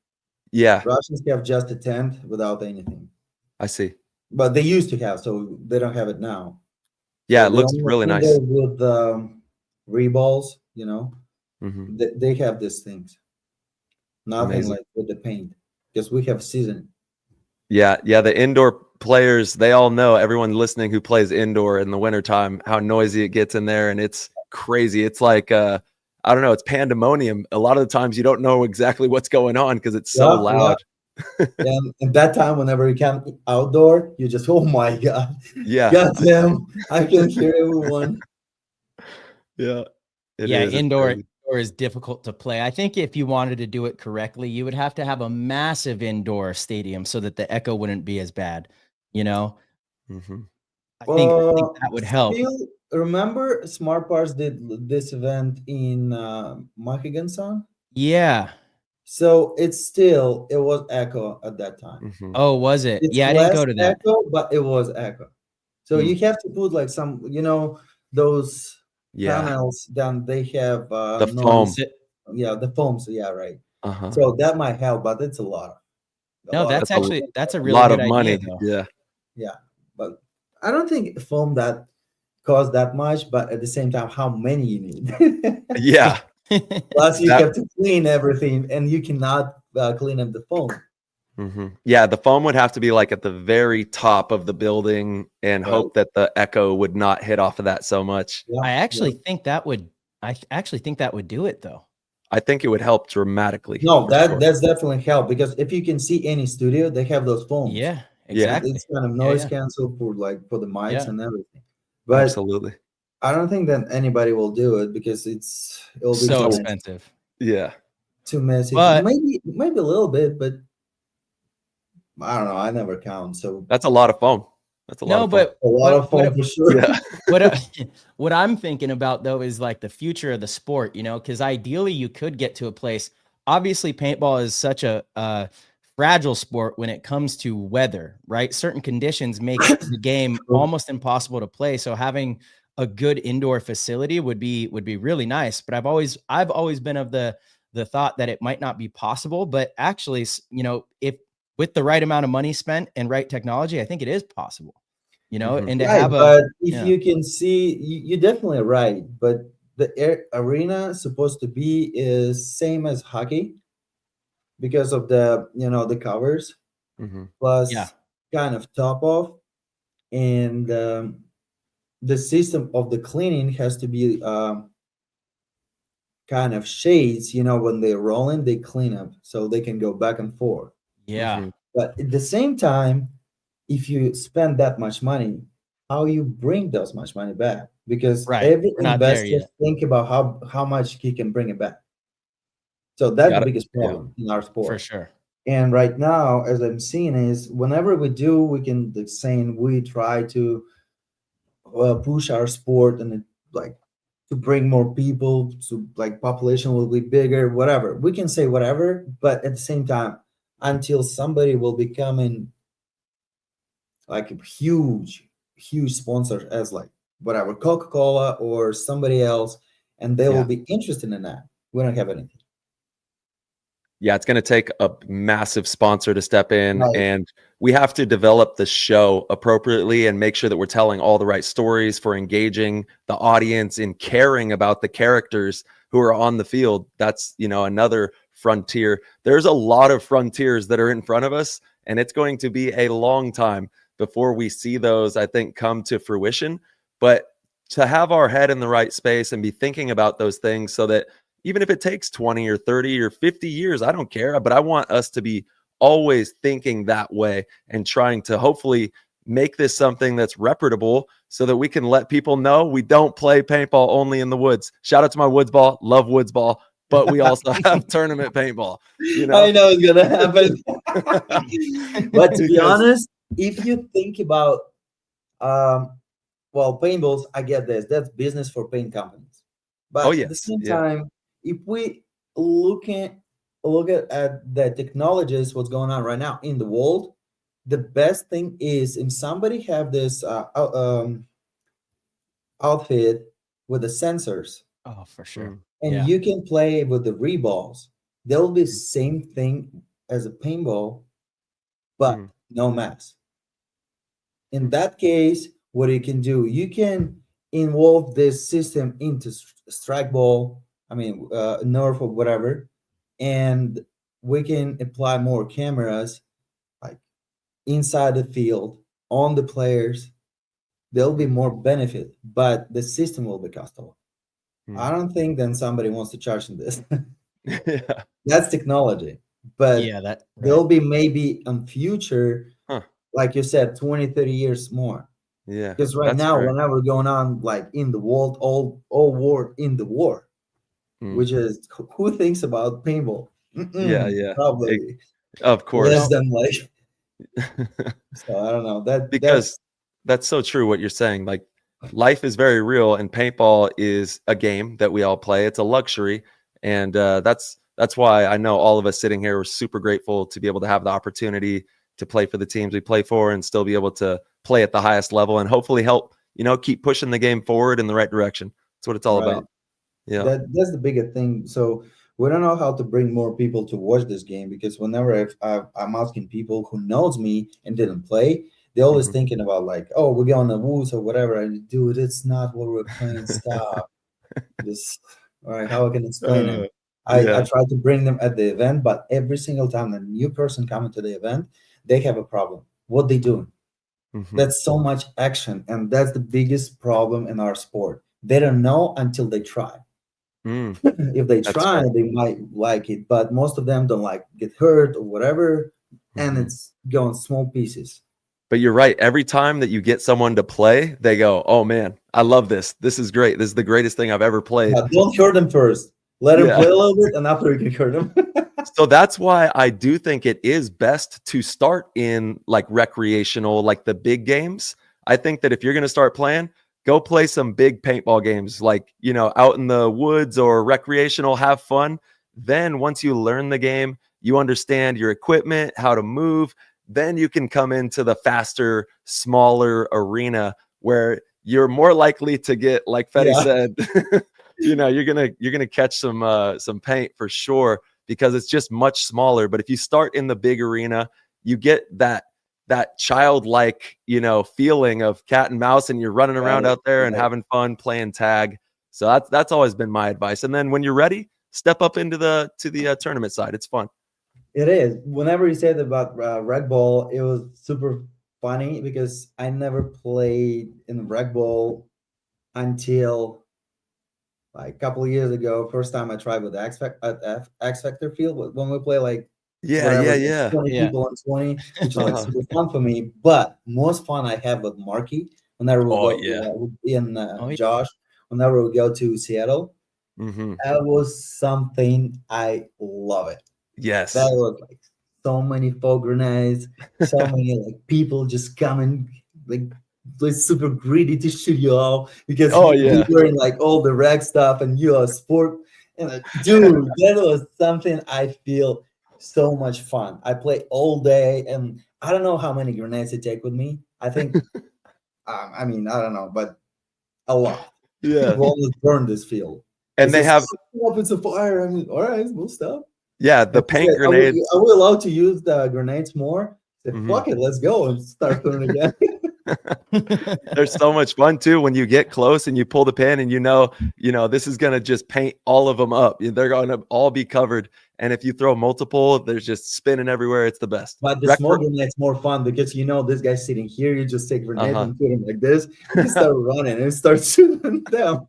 Yeah, Russians have just a tent without anything, I see. but they used to have, so they don't have it now. Yeah, So it they looks only really do nice. those with reballs, Mhm. they have these things. Nothing Amazing. like with the paint, because we have season. Yeah, the indoor players, they all know, everyone listening who plays indoor in the wintertime, how noisy it gets in there, and it's crazy. It's like I don't know, it's pandemonium. A lot of the times you don't know exactly what's going on because it's so loud. And that time, whenever you come outdoor, you just, oh my god, Yeah. goddamn, I can hear everyone. Yeah. It Yeah, is. It's indoor crazy. is difficult to play. I think if you wanted to do it correctly, you would have to have a massive indoor stadium so that the echo wouldn't be as bad. Mhm. I think that would help. Still, remember, Smart Parts did this event in Mohegan Sun? Yeah. So it was echo at that time. Mhm. Oh, was it? It's Yeah, I didn't less go to that. echo, but it was echo. So Hmm. you have to put like some, those Yeah. panels. Then they have The noise. foam. Yeah, the foams. Yeah, right. Uh-huh. So that might help, but it's a lot. No, that's That's a that's a A really lot good of money. idea, though. Yeah. Yeah, but I don't think foam that costs that much. But at the same time, how many you need? Yeah. Plus, you That- have to clean everything, and you cannot clean up the foam. Mhm. Yeah, the foam would have to be like at the very top of the building and Right. hope that the echo would not hit off of that so much. Yeah, I actually yeah. think that would. I actually think that would do it, though. I think it would help dramatically. No, for that's sure. definitely help, because if you can see any studio, they have those foams. Yeah, Yeah. exactly. It's kind of Yeah, noise yeah. cancel for the mics Yeah. and everything. But Absolutely. I don't think that anybody will do it because it'll be So too messy. expensive. Yeah. Too messy. But- maybe a little bit, but I don't know. I never count. So That's a lot of foam. That's a lot No, of foam. but a lot of foam for sure. Yeah. what I'm thinking about, though, is like the future of the sport, because ideally you could get to a place. Obviously, paintball is such a fragile sport when it comes to weather, right? Certain conditions make the game almost impossible to play. So having a good indoor facility would be really nice. But I've always been of the thought that it might not be possible. But actually, if with the right amount of money spent and right technology, I think it is possible. Mhm. And to Right, have but if you can see, you're definitely right. But the arena supposed to be is same as hockey because of the covers Mhm. plus Yeah. kind of top off, and the system of the cleaning has to be kind of shades. When they're rolling, they clean up so they can go back and forth. yeah. Mhm. But at the same time, if you spend that much money, how you bring those much money back? Because Right. every We're not there investor yet. think about how much he can bring it back. So that's Got the it. biggest problem in our sport. For sure. And right now, as I'm seeing, is whenever we do, we can saying we try to push our sport and to bring more people, to population will be bigger, whatever. We can say whatever, but at the same time, until somebody will becoming like a huge sponsor as whatever Coca-Cola or somebody else, and they will be interested in that. We don't have anything. Yeah, it's going to take a massive sponsor to step in, Right. and we have to develop the show appropriately and make sure that we're telling all the right stories for engaging the audience and caring about the characters who are on the field. That's, another frontier. There's a lot of frontiers that are in front of us, and it's going to be a long time before we see those, I think, come to fruition. But to have our head in the right space and be thinking about those things so that even if it takes 20 or 30 or 50 years, I don't care. But I want us to be always thinking that way and trying to hopefully make this something that's reputable so that we can let people know we don't play paintball only in the woods. Shout out to my woods ball. Love woods ball. But we also have tournament paintball. I know it's going to happen. But to be Because- honest, if you think about, paintballs, I get this. That's business for paint companies. But Oh, at the yes. same Yeah. time, if we look at the technologies, what's going on right now in the world, the best thing is if somebody have this outfit with the sensors, Oh, for sure. and Yeah. you can play with the reballs, they'll be same thing as a paintball, but no mass. In that case, what you can do, you can involve this system into strike ball, Nerf or whatever, and we can apply more cameras like inside the field on the players. There'll be more benefit, but the system will be costly. I don't think then somebody wants to charge in this. Yeah. That's technology, but Yeah, there'll be maybe in future, Huh. like you said, 20, 30 years more. Yeah. Because right That's now, fair. whenever going on like in the world, all war in the war, which is who thinks about paintball? Yeah. Probably Of course. less than like. So I don't know Because that's so true what you're saying. Like, life is very real, and paintball is a game that we all play. It's a luxury, and that's why I know all of us sitting here are super grateful to be able to have the opportunity to play for the teams we play for and still be able to play at the highest level and hopefully help keep pushing the game forward in the right direction. That's what it's all Right. about. Yeah. That's the biggest thing. So we don't know how to bring more people to watch this game, because whenever I'm asking people who knows me and didn't play, they're always thinking about like, oh, we're going to woods or whatever. And dude, it's not what we're playing. Stop. This, all right, how I can explain it? I try to bring them at the event, but every single time a new person coming to the event, they have a problem. What they doing? That's so much action, and that's the biggest problem in our sport. They don't know until they try. If they try, they might like it, but most of them don't get hurt or whatever, and it's going small pieces. But you're right. Every time that you get someone to play, they go, "Oh man, I love this. This is great. This is the greatest thing I've ever played." Don't hurt them first. Let them play a little bit, and after you can hurt them. So that's why I do think it is best to start in like recreational, like the big games. I think that if you're going to start playing, go play some big paintball games, like, out in the woods or recreational, have fun. Then once you learn the game, you understand your equipment, how to move, then you can come into the faster, smaller arena where you're more likely to get, like Fetty said, you're gonna catch some paint for sure, because it's just much smaller. But if you start in the big arena, you get that childlike, feeling of cat and mouse, and you're running around out there and having fun playing tag. So that's always been my advice. And then when you're ready, step up into the tournament side. It's fun. It is. Whenever you said about Red Bull, it was super funny because I never played in Red Bull until like a couple of years ago. First time I tried with the X Factor field when we play like 20 people on 20, which is like super fun for me. But most fun I have with Marky whenever we go Josh, whenever we go to Seattle. That was something I love it. Yes, that was like so many fog grenades, so many like people just coming like super greedy to shoot you all because you're wearing like all the rag stuff and you are sport. And dude, that was something I feel so much fun. I play all day, and I don't know how many grenades I take with me. I think, I don't know, but a lot. Yeah, we almost burned this field. And they have up. It's a fire. All right, we'll stop. Yeah, the And he paint said, grenade. are we allowed to use the grenades more? I said, Mhm. fuck it, let's go and start doing it again. They're so much fun too when you get close and you pull the pin and you know this is gonna just paint all of them up. They're gonna all be covered. And if you throw multiple, there's just spinning everywhere. It's the best. But the small grenade's more fun because this guy's sitting here. You just take grenade and put him like this. You start running and start shooting them.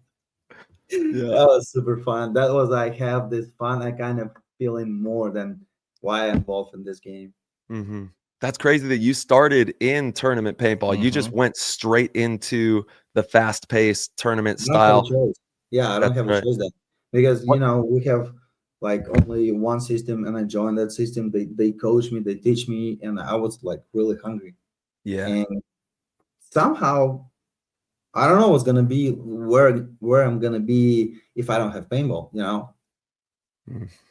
Yeah. That was super fun. That was have this fun. I kind of feeling more than why I'm involved in this game. Mm-hmm. That's crazy that you started in tournament paintball. Mm-hmm. You just went straight into the fast-paced tournament I style. don't have a choice. Yeah, I don't have a choice then because we have like only one system, and I joined that system. They coach me, they teach me, and I was like really hungry. Yeah. And somehow I don't know what's gonna be where I'm gonna be if I don't have paintball.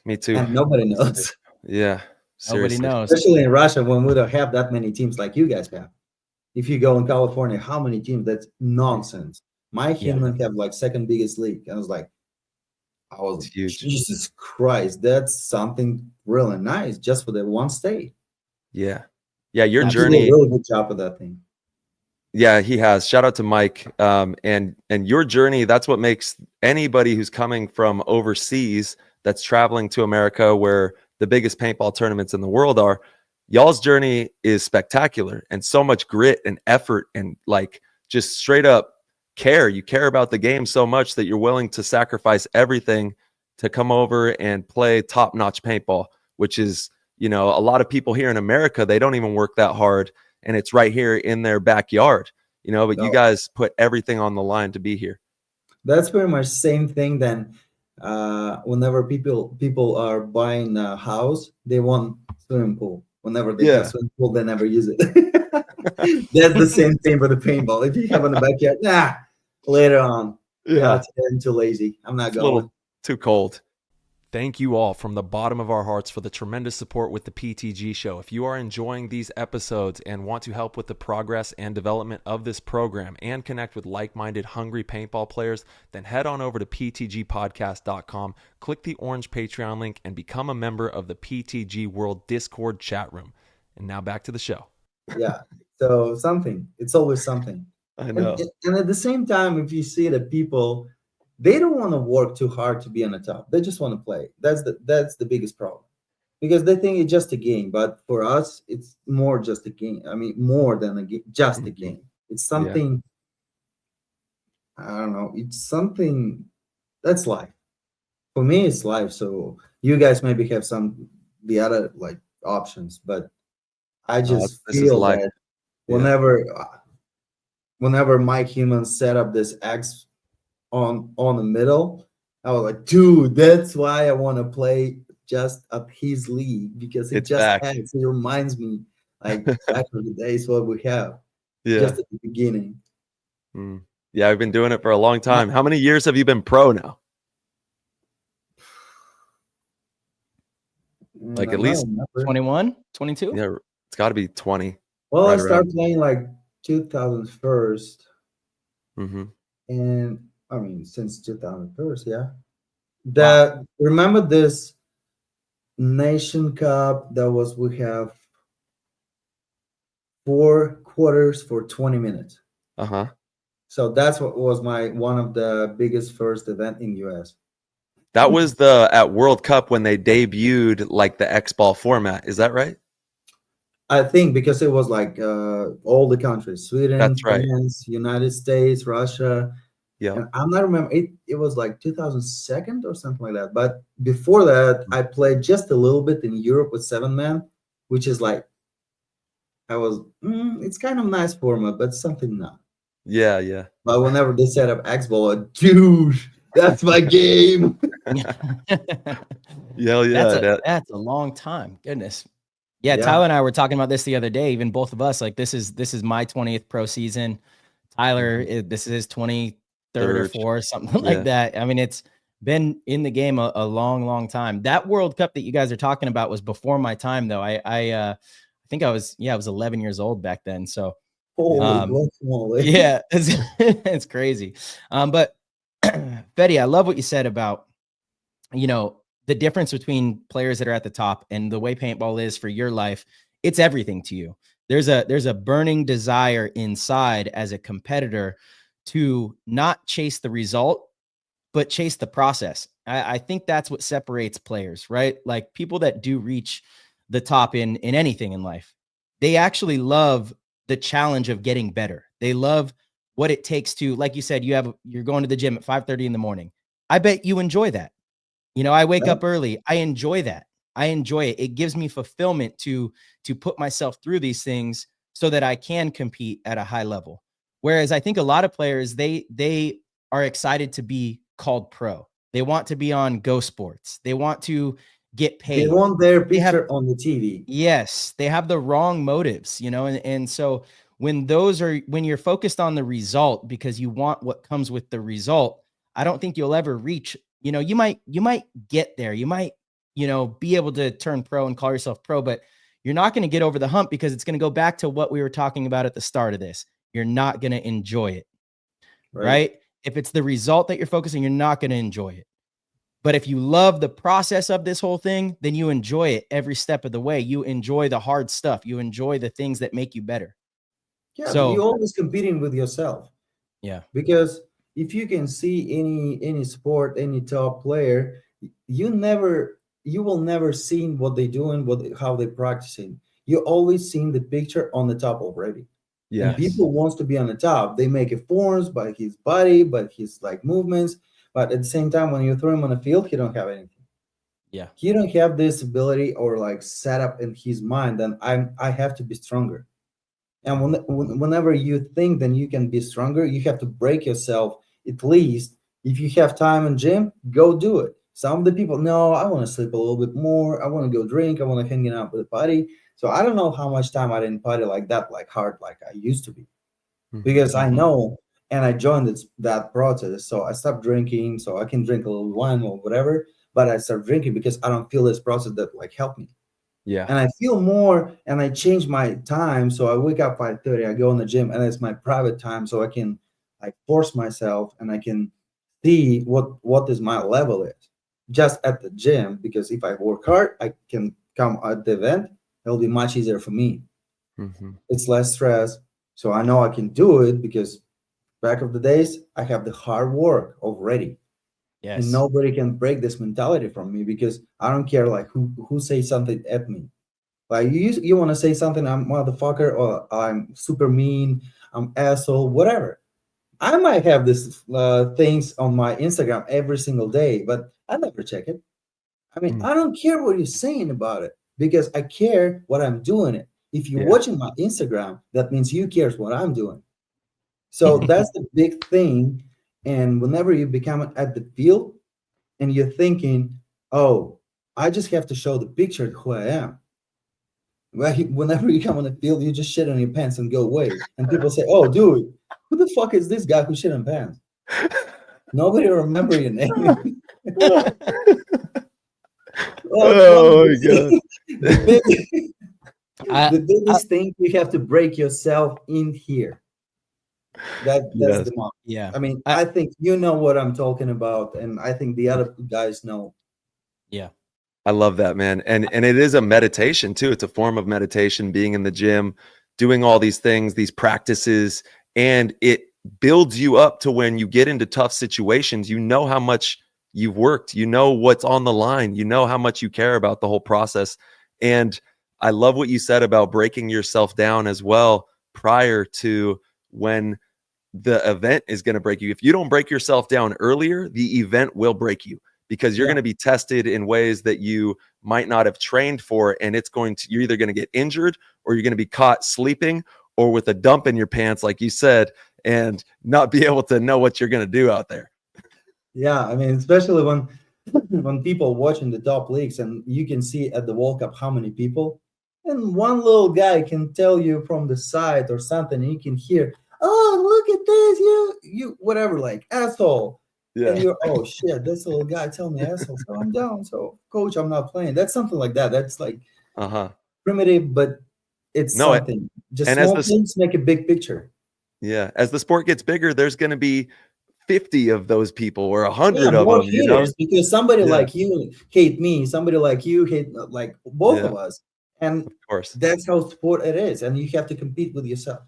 Me too. And nobody knows. Yeah. Seriously. Nobody knows. Especially in Russia when we don't have that many teams like you guys have. If you go in California, how many teams? That's nonsense. My Hinman have like second biggest league. I was like, huge. Jesus Christ, that's something really nice just for the one state. Yeah. Yeah. Your He journey. did a really good job of that thing. Yeah, he has. Shout out to Mike. And your journey, that's what makes anybody who's coming from overseas that's traveling to America where the biggest paintball tournaments in the world are. Y'all's journey is spectacular and so much grit and effort and like just straight up care. You care about the game so much that you're willing to sacrifice everything to come over and play top-notch paintball, which is, a lot of people here in America, they don't even work that hard. And it's right here in their backyard, but you guys put everything on the line to be here. That's pretty much same thing then. Whenever people are buying a house, they want swimming pool. Whenever they have swimming pool, they never use it. That's the same thing for the paintball. If you have in the backyard, later on. Yeah. I'm too lazy. I'm not It's going. a little too cold. Thank you all from the bottom of our hearts for the tremendous support with the PTG show. If you are enjoying these episodes and want to help with the progress and development of this program and connect with like-minded, hungry paintball players, then head on over to ptgpodcast.com, click the orange Patreon link, and become a member of the PTG World Discord chat room. And now back to the show. Yeah. So it's always something. I know. And at the same time, if you see that people, they don't want to work too hard to be on the top. They just want to play. That's the biggest problem, because they think it's just a game. But for us, it's more just a game. I mean, more than a game, just a game. It's something. I don't know. It's something that's life. For me, it's life. So you guys maybe have the other like options, but I just feel that whenever Mike Heumann set up this X on the middle, I was like, dude, that's why I want to play just up his league, because it reminds me like back in the days what we have just at the beginning. Yeah, I've been doing it for a long time. How many years have you been pro now? Like at least 21, 22? Yeah, it's got to be 20. Well, I started playing like 2001. And I mean, since 2001, yeah. Remember this Nation Cup we have 4 quarters for 20 minutes. So that's what was one of the biggest first event in US. That was at World Cup when they debuted like the X ball format. Is that right? I think because it was like all the countries, Sweden, that's right. France, United States, Russia. Yeah, and I'm not remember it was like 2002 or something like that. But before that, I played just a little bit in Europe with 7-man, which is like it's kind of nice format, but something not. Yeah. But whenever they set up X ball, dude, that's my game. Yeah. That's a long time. Goodness. Yeah, Tyler and I were talking about this the other day. Even both of us, like this is my 20th pro season. Tyler, this is his 23rd or 4th, something like that. I mean, it's been in the game a long time. That World Cup that you guys are talking about was before my time, though. I think I was 11 years old back then. So, yeah, it's crazy. But Fedi, I love what you said about the difference between players that are at the top and the way paintball is for your life, it's everything to you. There's a burning desire inside as a competitor to not chase the result, but chase the process. I think that's what separates players, right? Like people that do reach the top in anything in life, they actually love the challenge of getting better. They love what it takes to, like you said, you're going to the gym at 5:30 in the morning. I bet you enjoy that. You know, I wake up early. I enjoy that. I enjoy it. It gives me fulfillment to put myself through these things so that I can compete at a high level. Whereas I think a lot of players, they are excited to be called pro. They want to be on Go Sports. They want to get paid. They want their picture on the TV. Yes, they have the wrong motives, you know, and so when you're focused on the result because you want what comes with the result, I don't think you'll ever reach, you know, you might get there. You might, you know, be able to turn pro and call yourself pro, but you're not going to get over the hump because it's going to go back to what we were talking about at the start of this. You're not going to enjoy it, right? If it's the result that you're focusing, you're not going to enjoy it. But if you love the process of this whole thing, then you enjoy it every step of the way. You enjoy the hard stuff. You enjoy the things that make you better. Yeah, so you're always competing with yourself. Yeah. Because if you can see any sport, any top player, you will never see what they doing, how they practicing. You always seen the picture on the top already. Yeah. And people wants to be on the top. They make it forms by his body, by his like movements. But at the same time, when you throw him on the field, he don't have anything. Yeah. He don't have this ability or like set up in his mind. Then I have to be stronger. And whenever you think then you can be stronger, you have to break yourself. At least if you have time in gym, go do it. Some of the people, no, I want to sleep a little bit more. I want to go drink. I want to hang out with the party. So I don't know how much time I didn't party like that, like hard, like I used to be. Because I know, and I joined that process. So I stopped drinking so I can drink a little wine or whatever. But I started drinking because I don't feel this process that like helped me. Yeah. And I feel more, and I change my time. So I wake up 5:30, I go in the gym, and it's my private time. So I can like force myself and I can see what is my level is just at the gym. Because if I work hard, I can come at the event. It'll be much easier for me. It's less stress. So I know I can do it because back of the days, I have the hard work already. Yes. And nobody can break this mentality from me because I don't care like who says something at me. Like you want to say something, I'm motherfucker, or I'm super mean, I'm asshole, whatever. I might have this things on my Instagram every single day, but I never check it. I mean, I don't care what you're saying about it because I care what I'm doing it. If you're watching my Instagram, that means you cares what I'm doing. So that's the big thing. And whenever you become at the field and you're thinking, oh, I just have to show the picture of who I am. Well, whenever you come on the field, you just shit on your pants and go away. And people say, oh, dude, who the fuck is this guy who shit on pants? Nobody will remember your name. Oh, my God. The biggest thing, you have to break yourself in here. That's the moment. Yeah. I mean, I think you know what I'm talking about, and I think the other guys know. Yeah. I love that, man. And it is a meditation too. It's a form of meditation, being in the gym, doing all these things, these practices, and it builds you up to when you get into tough situations, you know how much you've worked, you know what's on the line, you know how much you care about the whole process. And I love what you said about breaking yourself down as well prior to when the event is going to break you. If you don't break yourself down earlier, the event will break you because you're going to be tested in ways that you might not have trained for. And you're either going to get injured or you're going to be caught sleeping or with a dump in your pants, like you said, and not be able to know what you're going to do out there. Yeah. I mean, especially when people watching the top leagues and you can see at the World Cup how many people, and one little guy can tell you from the side or something, and you can hear, oh, look at this, you whatever, like asshole. Yeah. And you're, oh shit, this little guy telling me asshole, so I'm down. So coach, I'm not playing. That's something like that. That's like primitive, but it's something. Just small things make a big picture. Yeah. As the sport gets bigger, there's going to be 50 of those people or 100 Yeah, of more them, you know? haters, because somebody Yeah. like you hate me, somebody like you hate like both Yeah. of us, and Of course. that's how sport it is, and you have to compete with yourself.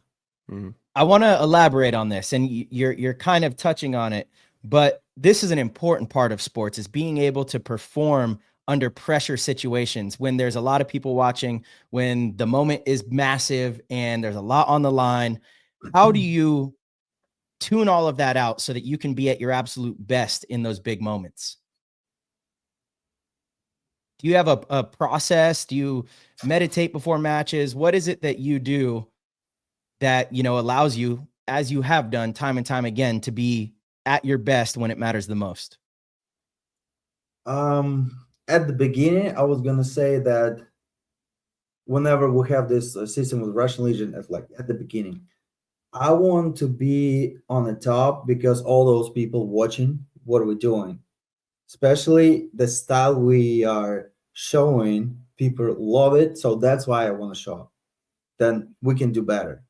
Mhm. I want to elaborate on this, and you're kind of touching on it, but this is an important part of sports, is being able to perform under pressure situations when there's a lot of people watching, when the moment is massive and there's a lot on the line. How do you tune all of that out so that you can be at your absolute best in those big moments? Do you have a process? Do you meditate before matches? What is it that you do that, you know, allows you, as you have done time and time again, to be at your best when it matters the most? At the beginning, I was gonna say that whenever we have this system with Russian Legion, at the beginning, I want to be on the top because all those people watching what we're doing, especially the style we are showing, people love it. So that's why I want to show up. Then we can do better.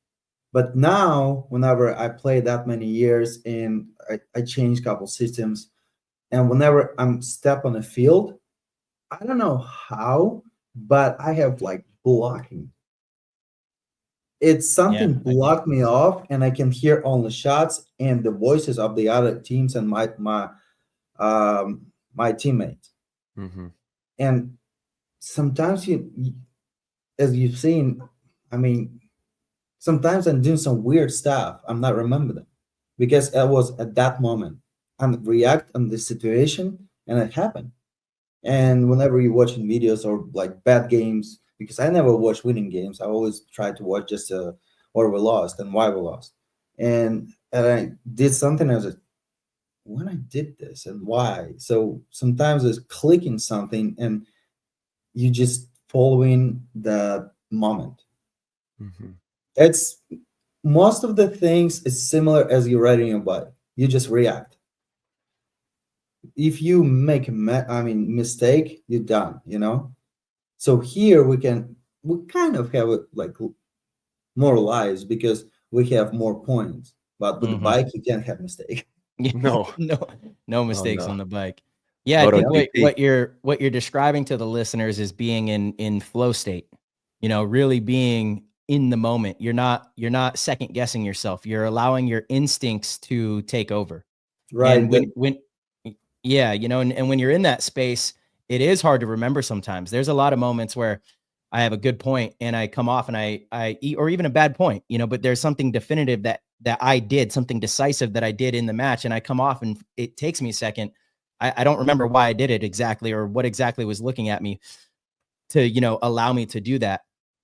But now, whenever I play that many years and I change a couple systems, and whenever I'm step on the field, I don't know how, but I have like blocking. It's something blocked me off, and I can hear all the shots and the voices of the other teams and my teammates. Mm-hmm. And sometimes as you've seen, I mean, sometimes I'm doing some weird stuff. I'm not remember them because I was at that moment. I'm react on the situation, and it happened. And whenever you're watching videos or like bad games, because I never watch winning games, I always try to watch just what we lost and why we lost. And I did something. I was like, when I did this and why. So sometimes it's clicking something, and you just following the moment. Mm-hmm. It's most of the things is similar as you're riding your bike. You just react. If you make a mistake, you're done, you know. So here we kind of have it like more lives because we have more points, but with the bike you can't have mistake. No. no mistakes no. on the bike. Yeah, I think what you're describing to the listeners is being in flow state. You know, really being in the moment. You're not second guessing yourself. You're allowing your instincts to take over. Right. And when yeah, you know, and when you're in that space, it is hard to remember sometimes. There's a lot of moments where I have a good point and I come off and I eat, or even a bad point, you know, but there's something definitive that I did, something decisive that I did in the match, and I come off and it takes me a second. I don't remember why I did it exactly or what exactly was looking at me to, you know, allow me to do that.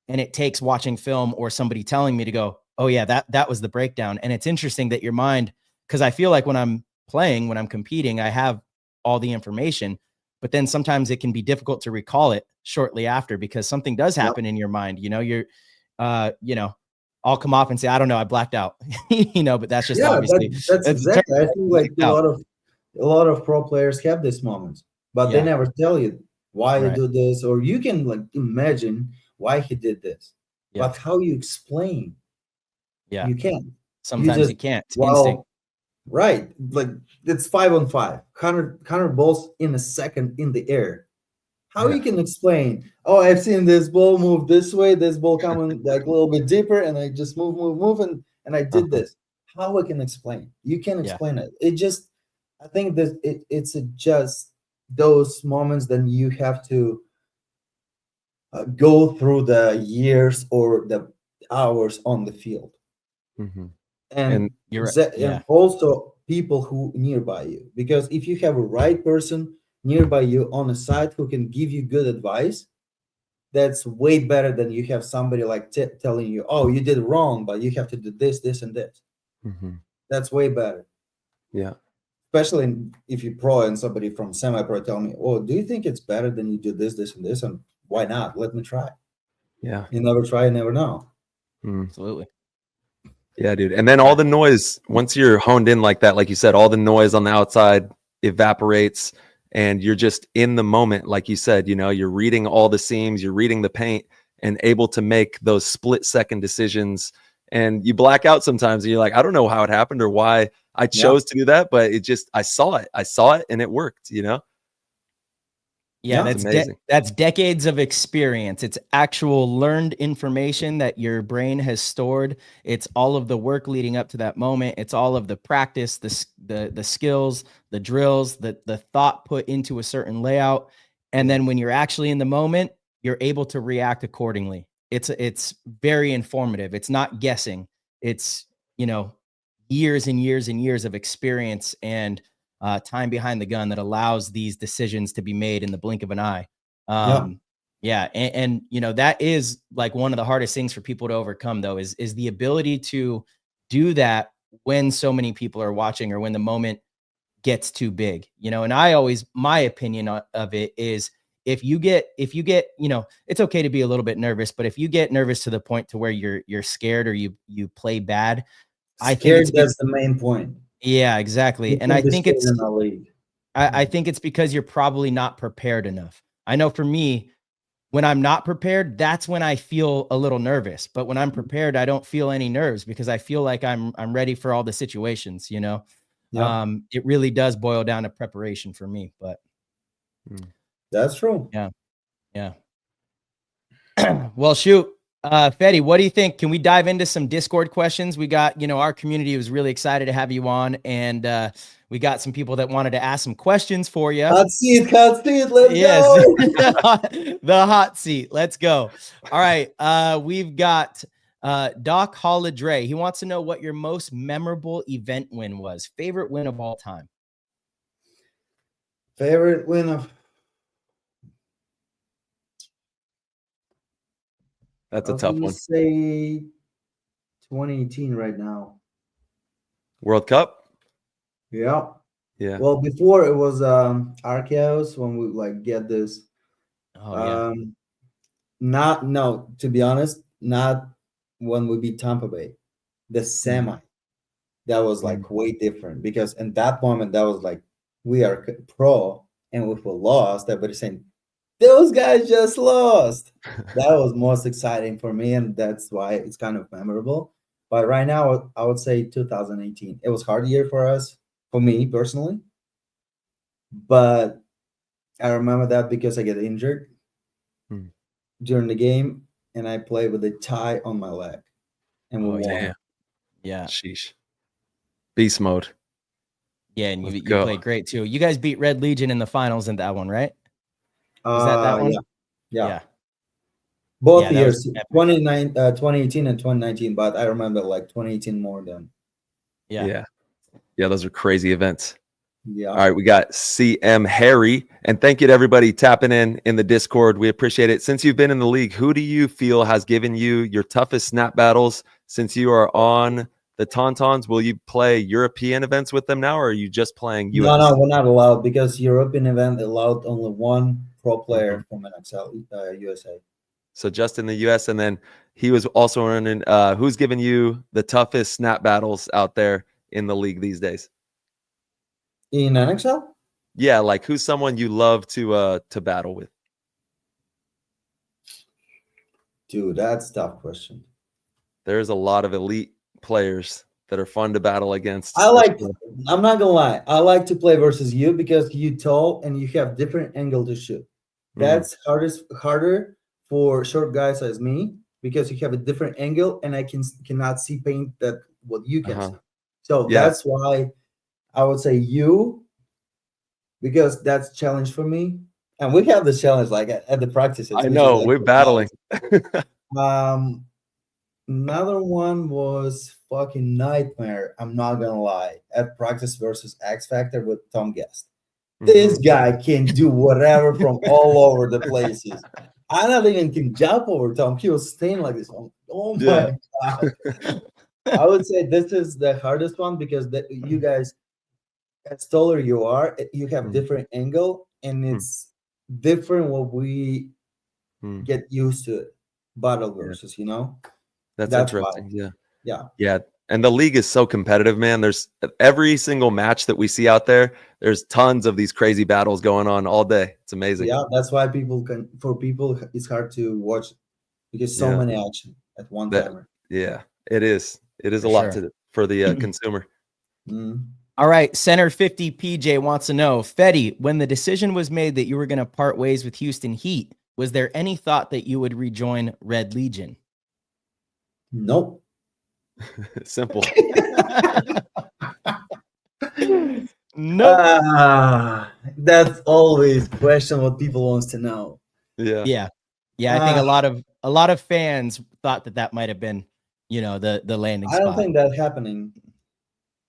And it takes watching film or somebody telling me to go, oh yeah, that was the breakdown. And it's interesting that your mind, because I feel like when I'm playing, when I'm competing, I have all the information, but then sometimes it can be difficult to recall it shortly after because something does happen in your mind. You know, you're, you know, I'll come off and say, I don't know, I blacked out, you know, but that's just obviously that's exactly. I think like a lot of pro players have these moments, but they never tell you why you do this, or you can like imagine why he did this, but how you explain, you can't. Sometimes you can't. It's well, instinct. Right, like it's 5-on-5, 100 balls in a second in the air. How you can explain? Oh, I've seen this ball move this way, this ball coming like a little bit deeper, and I just move, and I did this. How I can explain? You can explain it. It just, I think that it's just those moments that you have to go through the years or the hours on the field. Mm-hmm. And you're right. And also people who nearby you, because if you have a right person nearby you on the side who can give you good advice, that's way better than you have somebody like telling you, oh, you did wrong, but you have to do this and this. Mm-hmm. That's way better. Yeah, especially if you pro and somebody from semi-pro tell me, oh, do you think it's better than you do this and this, and why not? Let me try. Yeah, you never try, you never know. Absolutely. Yeah, dude. And then all the noise, once you're honed in like that, like you said, all the noise on the outside evaporates and you're just in the moment. Like you said, you know, you're reading all the seams, you're reading the paint and able to make those split second decisions. And you black out sometimes and you're like, I don't know how it happened or why I chose to do that, but I saw it and it worked, Yeah, It's amazing. That's decades of experience. It's actual learned information that your brain has stored. It's all of the work leading up to that moment. It's all of the practice, the skills, the drills, the thought put into a certain layout. And then when you're actually in the moment, you're able to react accordingly. It's very informative. It's not guessing. It's, years and years and years of experience and time behind the gun that allows these decisions to be made in the blink of an eye. Yeah. And that is like one of the hardest things for people to overcome, though, is the ability to do that when so many people are watching or when the moment gets too big, and my opinion of it is if you get, it's okay to be a little bit nervous, but if you get nervous to the point to where you're scared or you play bad, I think that's the main point. Yeah, exactly. And I think I think it's because you're probably not prepared enough. I know for me, when I'm not prepared, that's when I feel a little nervous. But when I'm prepared, I don't feel any nerves because I feel like I'm ready for all the situations, It really does boil down to preparation for me, but that's true. Yeah. Yeah. Well, shoot. Fedi, what do you think? Can we dive into some Discord questions? We got, our community was really excited to have you on, and we got some people that wanted to ask some questions for you. Hot seat, let's go. The hot seat. Let's go. All right. We've got Doc Holladre. He wants to know what your most memorable event win was. Favorite win of all time. Favorite win of That's a tough one. Say 2018 right now. World Cup? Yeah. Yeah. Well, before it was Archeos when we get this. To be honest, not when we beat Tampa Bay. The semi. That was way different because in that moment that was we are pro and if we lost, everybody's saying those guys just lost. That was most exciting for me, and that's why it's kind of memorable. But right now, I would say 2018. It was a hard year for us, for me personally. But I remember that because I get injured during the game, and I played with a tie on my leg. And we won. Yeah. Sheesh. Beast mode. Yeah, and you played great too. You guys beat Red Legion in the finals in that one, right? Was that one? Yeah. Both years, 2018 and 2019, but I remember 2018 more than. Yeah, those are crazy events. Yeah. All right, we got CM Harry, and thank you to everybody tapping in the Discord. We appreciate it. Since you've been in the league, who do you feel has given you your toughest snap battles since you are on the Tontons? Will you play European events with them now, or are you just playing US? No, we're not allowed because European event allowed only one pro player from NXL USA. So just in the US, and then he was also running. Who's giving you the toughest snap battles out there in the league these days? In NXL? Yeah, who's someone you love to battle with? Dude, that's a tough question. There's a lot of elite players that are fun to battle against. I'm not gonna lie, I like to play versus you because you tall and you have different angle to shoot. That's harder for short guys as me because you have a different angle and I cannot see paint that what you can see. So that's why I would say you, because that's a challenge for me. And we have this challenge at the practices. I know, we're battling. Another one was fucking nightmare. I'm not gonna lie. At practice versus X Factor with Tom Guest. This guy can do whatever from all over the places. I not even can jump over Tom. He was staying like this. Oh my God. I would say this is the hardest one because you guys, as taller you are, you have different angle and it's different what we get used to it. Battle versus, That's interesting. Why. Yeah. And the league is so competitive, man. There's every single match that we see out there. There's tons of these crazy battles going on all day. It's amazing. Yeah, that's why for people, it's hard to watch because so many action at one time. Yeah, it is. It is a lot for the consumer. Mm. All right, Center 50 PJ wants to know, Fetty, when the decision was made that you were going to part ways with Houston Heat, was there any thought that you would rejoin Red Legion? Nope. Simple. Nope. That's always question what people wants to know. Yeah. Yeah. I think a lot of fans thought that might have been, the landing spot. I don't think that's happening.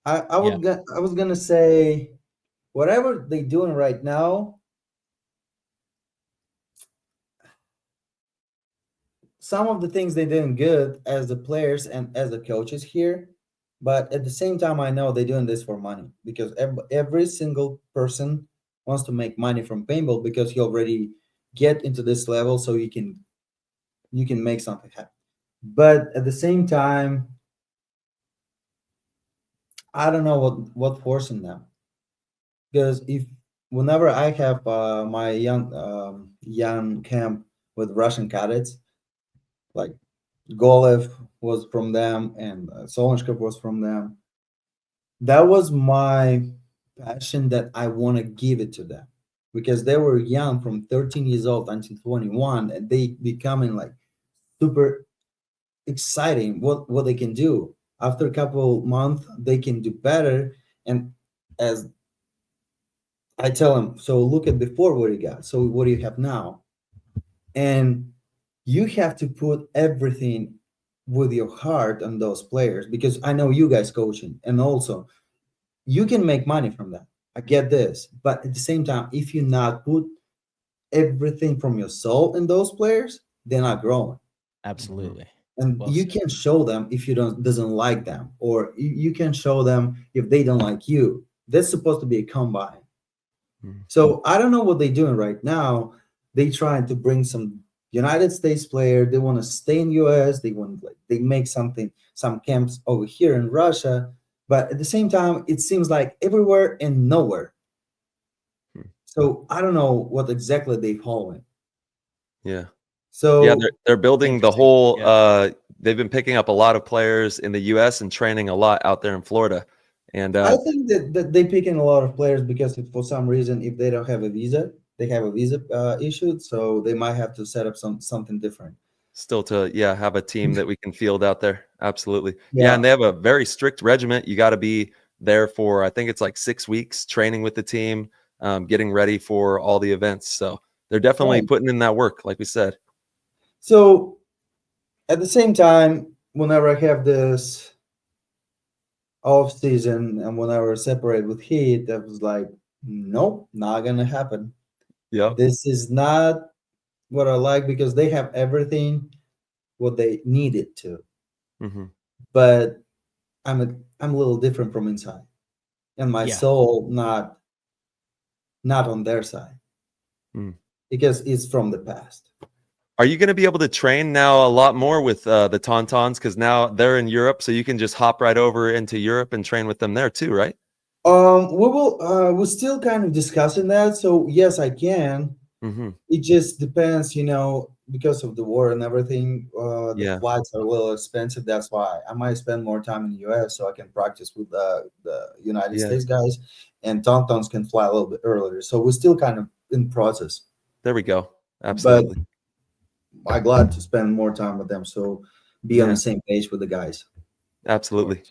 I was gonna say whatever they're doing right now. Some of the things they're doing good as the players and as the coaches here, but at the same time, I know they're doing this for money because every single person wants to make money from paintball because you already get into this level, so you can make something happen. But at the same time, I don't know what forcing them, because whenever I have my young camp with Russian cadets, like Golev was from them and Solonchkov was from them. That was my passion that I want to give it to them because they were young from 13 years old until 21, and they becoming like super exciting what they can do. After a couple months, they can do better. And as I tell them, so look at before what you got. So what do you have now? And you have to put everything with your heart on those players, because I know you guys coaching, and also you can make money from that. I get this. But at the same time, if you not put everything from your soul in those players, they're not growing. Absolutely. And you can show them if you doesn't like them, or you can show them if they don't like you. That's supposed to be a combine. So I don't know what they're doing right now. They trying to bring some United States player. They want to stay in US. They want they make some camps over here in Russia. But at the same time, it seems like everywhere and nowhere. So I don't know what exactly they're following. Yeah. So yeah, they're building the whole. They've been picking up a lot of players in the U.S. and training a lot out there in Florida. And I think that they pick in a lot of players because for some reason, if they don't have a visa, they have a visa issued, so they might have to set up something different. Still to have a team that we can field out there. Absolutely. Yeah. And they have a very strict regiment. You got to be there for, I think it's like 6 weeks training with the team, getting ready for all the events. So they're definitely putting in that work, like we said. So at the same time, whenever I have this off season and whenever I separate with Heat, that was like, nope, not gonna happen. Yeah, this is not what I like, because they have everything what they needed to. But I'm a little different from inside, and my soul not on their side, because it's from the past. Are you going to be able to train now a lot more with the Tontons, because now they're in Europe, so you can just hop right over into Europe and train with them there too, right? We're still kind of discussing that. So yes, I can. It just depends, because of the war and everything. The flights are a little expensive. That's why I might spend more time in the US so I can practice with the United States guys, and Tontons can fly a little bit earlier. So we're still kind of in process. There we go. Absolutely. But I'm glad to spend more time with them, so be on the same page with the guys. Absolutely.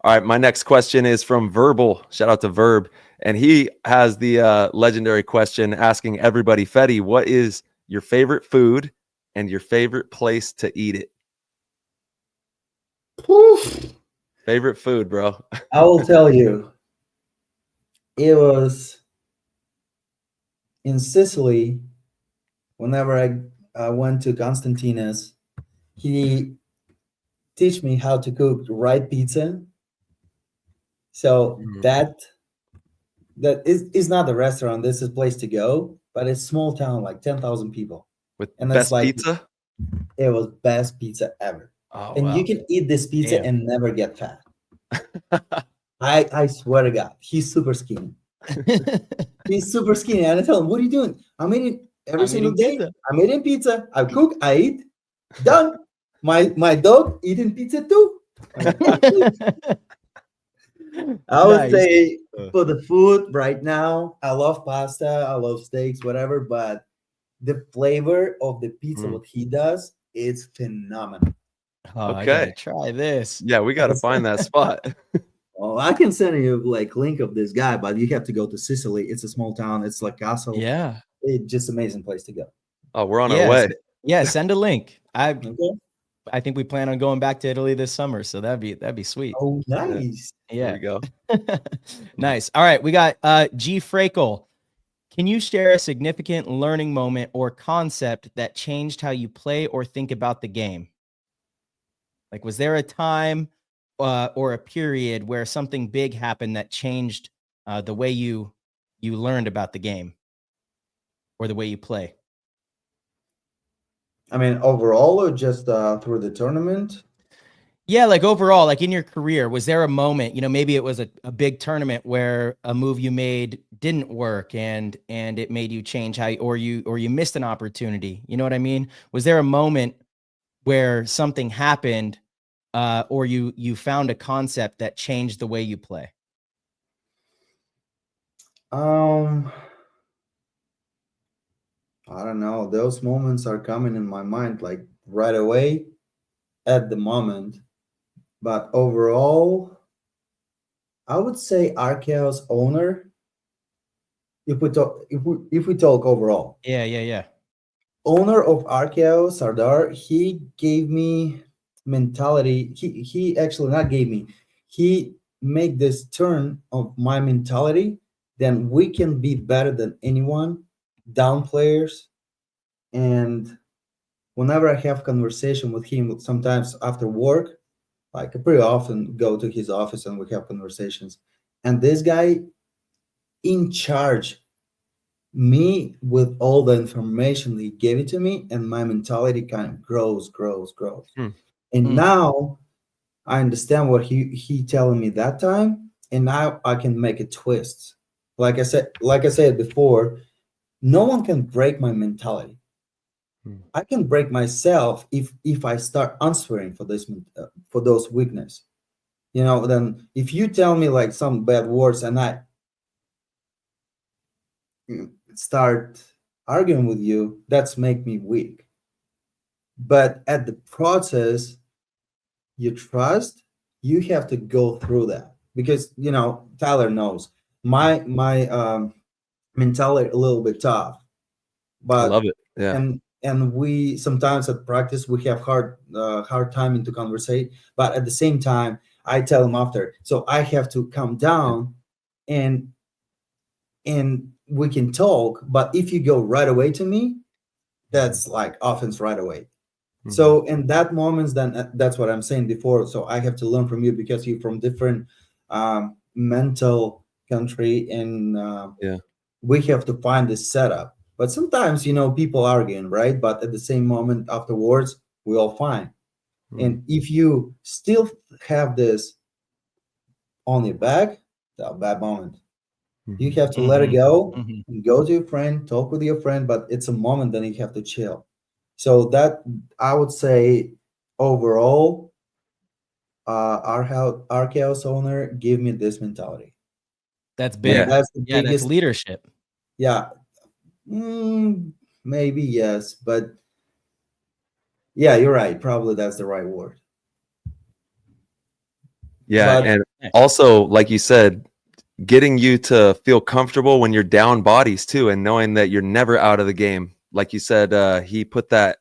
All right, my next question is from Verbal. Shout out to Verb. And he has the legendary question asking everybody, Fetty, what is your favorite food and your favorite place to eat it? Oof. Favorite food, bro. I will tell you. It was in Sicily. Whenever I went to Konstantin's, he teach me how to cook the right pizza. So that is not a restaurant. This is a place to go, but it's small town, like 10,000 people. With and best like, pizza? It was best pizza ever. Oh, and you can eat this pizza and never get fat. I swear to God, he's super skinny. He's super skinny. And I tell him, what are you doing? I'm eating every single day. Pizza. I'm eating pizza. I cook, I eat. Done. My dog eating pizza too. I would Nice. say for the food right now, I love pasta, I love steaks, whatever, but the flavor of the pizza, what he does, it's phenomenal. Oh, I Okay. gotta try this. Yeah, we got to find that spot. Oh, I can send you like link of this guy, but you have to go to Sicily. It's a small town. It's like castle. Yeah. It's just amazing place to go. Oh, we're on our Yes. way. Yeah. Send a link. Okay. I think we plan on going back to Italy this summer, so that'd be sweet. Oh, nice. There Yeah. we go. Nice. All right, we got G Frakel. Can you share a significant learning moment or concept that changed how you play or think about the game? Like, was there a time or a period where something big happened that changed the way you learned about the game or the way you play? I mean, overall or just through the tournament? Yeah, like overall, like in your career, was there a moment, maybe it was a big tournament where a move you made didn't work and it made you change how or you missed an opportunity. You know what I mean? Was there a moment where something happened or you found a concept that changed the way you play? I don't know. Those moments are coming in my mind like right away at the moment. But overall, I would say Arkeo's owner. If we talk overall, Yeah. owner of Arkeo, Sardar, he gave me mentality. He actually not gave me. He made this turn of my mentality. Then we can be better than anyone, down players, and whenever I have conversation with him, sometimes after work, like I pretty often go to his office and we have conversations. And this guy in charge me with all the information he gave it to me, and my mentality kind of grows. And now I understand what he telling me that time, and now I can make a twist. Like I said before, no one can break my mentality. I can break myself if I start answering for this for those weakness. Then if you tell me like some bad words and I start arguing with you, that's make me weak. But at the process, you trust, you have to go through that because Tyler knows my mentality a little bit tough, but I love it. Yeah. And we sometimes at practice we have hard time into conversate, but at the same time I tell him after, so I have to calm down and we can talk. But if you go right away to me, that's like offense right away. So in that moments, then that's what I'm saying before. So I have to learn from you because you're from different mental country, and we have to find this setup. But sometimes people arguing, right? But at the same moment afterwards, we all fine. And if you still have this on your back, that's a bad moment. You have to let it go and go to your friend, talk with your friend, but it's a moment that you have to chill. So that I would say overall, our chaos owner gave me this mentality. That's big. And that's the That's biggest leadership. Yeah, maybe yes, but yeah, you're right. Probably that's the right word. Yeah, and also, like you said, getting you to feel comfortable when you're down bodies too, and knowing that you're never out of the game. Like you said, he put that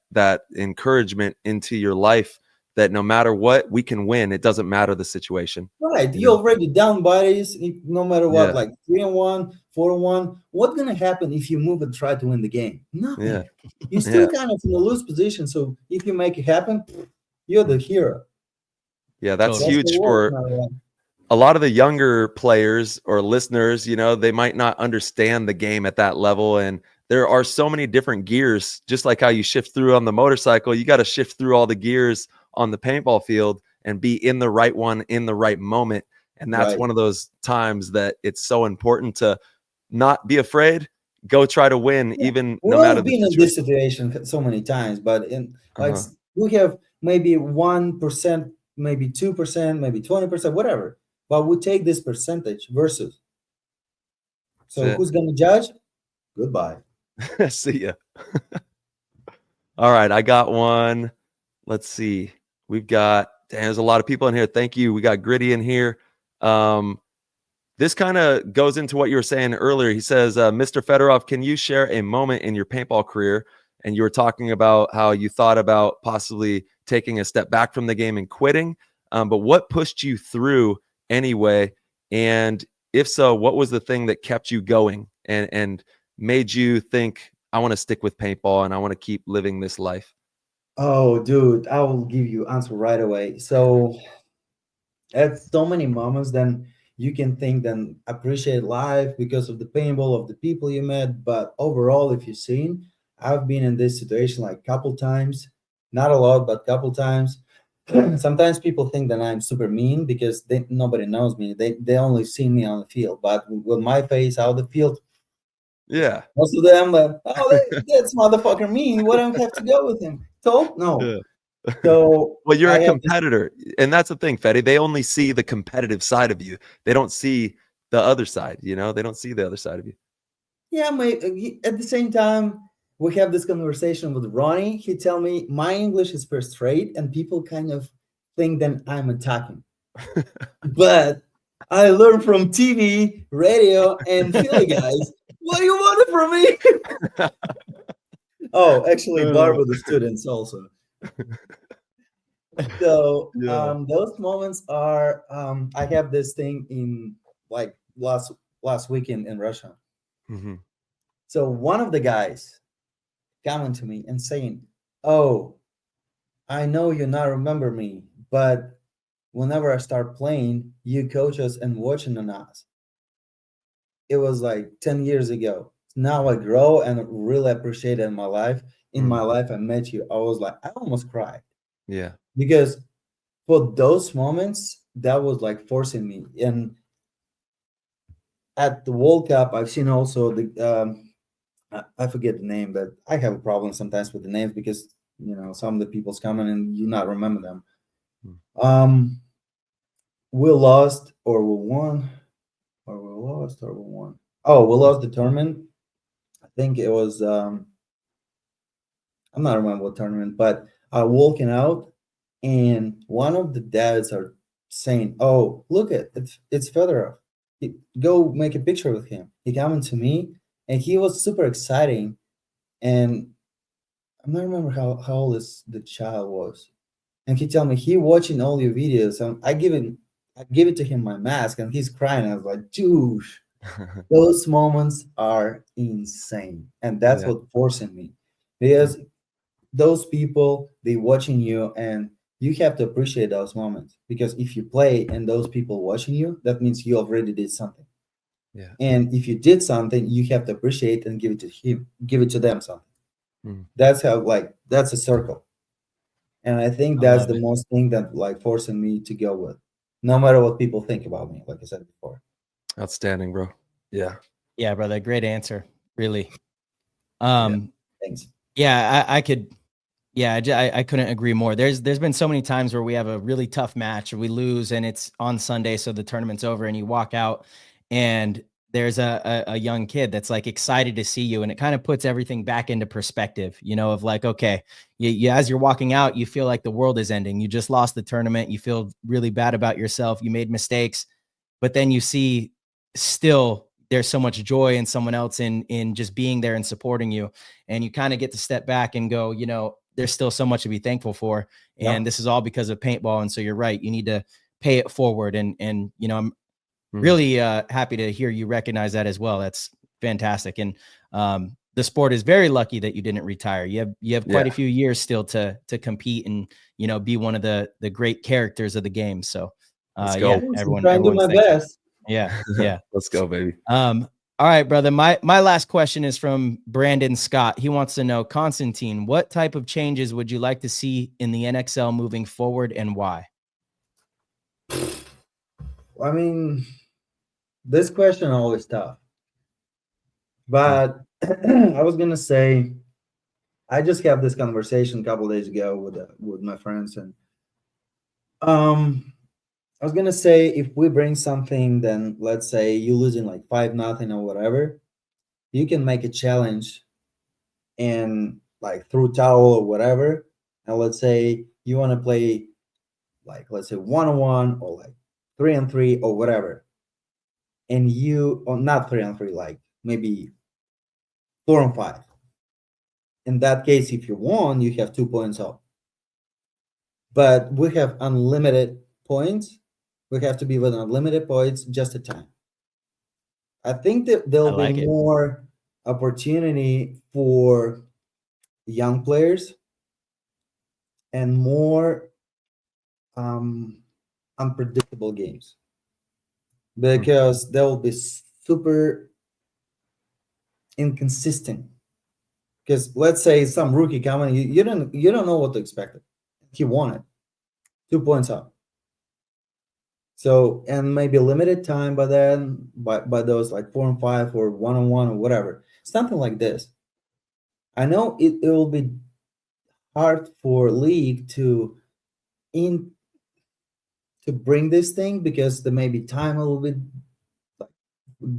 encouragement into your life that no matter what, we can win. It doesn't matter the situation. Right. You already down bodies, no matter what, like 3-1, 4-1. What's gonna happen if you move and try to win the game? Nothing. Yeah. You're still kind of in a loose position. So if you make it happen, you're the hero. Yeah, that's huge for a lot of the younger players or listeners. They might not understand the game at that level, and there are so many different gears. Just like how you shift through on the motorcycle, you got to shift through all the gears on the paintball field and be in the right one in the right moment. And that's one of those times that it's so important to not be afraid, go try to win, even no matter the situation. We've been in this situation so many times, but we have maybe 1%, maybe 2%, maybe 20%, whatever. but we take this percentage versus. So That's it. who's gonna judge? Goodbye. See ya. All right, I got one. Let's see. We've got, there's a lot of people in here. Thank you. We got Gritty in here. This kind of goes into what you were saying earlier. He says, Mr. Fedorov, can you share a moment in your paintball career? And you were talking about how you thought about possibly taking a step back from the game and quitting. But what pushed you through anyway? And if so, what was the thing that kept you going and made you think, I want to stick with paintball and I want to keep living this life? Oh, dude, I will give you answer right away. So at so many moments, then you can think, then appreciate life because of the paintball, of the people you met. But overall, if you've seen, I've been in this situation like a couple times, not a lot, but a couple times. Sometimes people think that I'm super mean because nobody knows me. They only see me on the field, but with my face out of the field, Yeah. most of them like, oh, that's motherfucker mean. Why don't I have to go with him? So no. Yeah. So Well, you're I a have this, competitor, and that's the thing, Fetty. They only see the competitive side of you. They don't see the other side. You know, they don't see the other side of you. yeah, at the same time, we have this conversation with Ronnie. He tell me my English is first rate, and people kind of think that I'm attacking. But I learned from TV, radio, and Philly guys. What do you want from me? Oh, actually, Barber the students also. So Yeah. those moments are. I have this thing in like last weekend in Russia. Mm-hmm. So one of the guys coming to me and saying, "Oh, I know you not remember me, but whenever I start playing, you coach us and watching on us." It was like 10 years ago. Now I grow and really appreciate it in my life. In my life, I met you. I was like, I almost cried. Yeah. Because for those moments, that was like forcing me. And at the World Cup, I've seen also I forget the name, but I have a problem sometimes with the names because some of the people's coming and you not remember them. We lost or we won, or we lost or we won. Oh, we lost the tournament. I think it was I'm not remember what tournament, but I walking out and one of the dads are saying, "Oh, look it's Fedorov. Go make a picture with him." He coming to me and he was super exciting. And I don't remember how old the child was. And he tell me he watching all your videos. And I give it to him my mask and he's crying. I was like, dude, those moments are insane. And that's Yeah. what forcing me. Because those people, they watching you and you have to appreciate those moments. Because if you play and those people watching you, that means you already did something. Yeah. And if you did something, you have to appreciate and give it to them something. That's how that's a circle. And I think that's the most thing that forcing me to go with, no matter what people think about me, like I said before. Outstanding, bro. Yeah. Yeah, brother. Great answer. Really. Thanks. Yeah, I could. Yeah, I couldn't agree more. There's been so many times where we have a really tough match or we lose and it's on Sunday, so the tournament's over and you walk out and there's a young kid that's like excited to see you, and it kind of puts everything back into perspective, of like, okay, you as you're walking out, you feel like the world is ending. You just lost the tournament. You feel really bad about yourself. You made mistakes, but then you see still there's so much joy in someone else in just being there and supporting you. And you kind of get to step back and go, there's still so much to be thankful for. And this is all because of paintball. And so you're right. You need to pay it forward. And I'm really happy to hear you recognize that as well. That's fantastic. And the sport is very lucky that you didn't retire. You have quite a few years still to compete and, be one of the great characters of the game. So everyone trying to do my best. Yeah. Let's go, baby. All right, brother. My last question is from Brandon Scott. He wants to know, Konstantin, what type of changes would you like to see in the NXL moving forward and why? I mean, this question is always tough. But I was going to say, I just had this conversation a couple of days ago with my friends. And I was gonna say, if we bring something, then let's say you losing like 5-0 or whatever, you can make a challenge and like through towel or whatever. And let's say you want to play like, let's say 1-on-1 or like 3-on-3 or whatever. And you, or not 3-on-3, like maybe 4-on-5. In that case, if you won, you have 2 points off. But we have unlimited points. We have to be with unlimited points just a time. I think that there'll be more opportunity for young players and more unpredictable games, because they will be super inconsistent. Because let's say some rookie coming, you don't know what to expect. He won it, 2 points up. So, and maybe limited time by then, by those like 4-on-5 or 1-on-1 or whatever, something like this. I know it will be hard for league to bring this thing, because there may be time a little bit, like,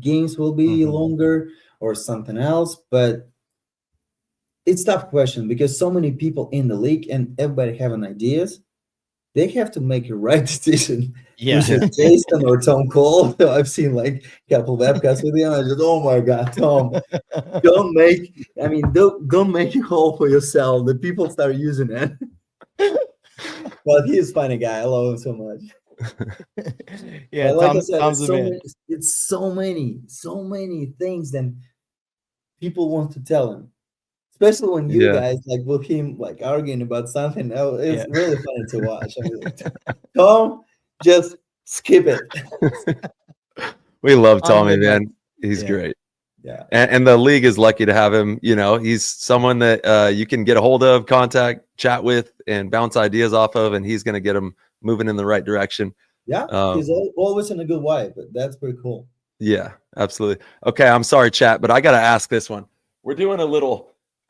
games will be longer or something else, but it's tough question because so many people in the league and everybody having ideas. They have to make a right decision. Yeah. Which is Jason or Tom Cole. I've seen like a couple of webcasts with him. I just, oh my God, Tom, don't make it whole for yourself. The people start using it. But he's a funny guy. I love him so much. Yeah, like Tom, I said, Tom's the man. it's so many things that people want to tell him. Especially when you guys like with him like arguing about something. Oh, it's really funny to watch. I mean, Tom, just skip it. We love Tommy, man. He's great. Yeah. And the league is lucky to have him. You know, he's someone that you can get a hold of, contact, chat with, and bounce ideas off of, and he's going to get them moving in the right direction. Yeah, he's always in a good way, but that's pretty cool. Yeah, absolutely. Okay, I'm sorry, chat, but I got to ask this one. We're doing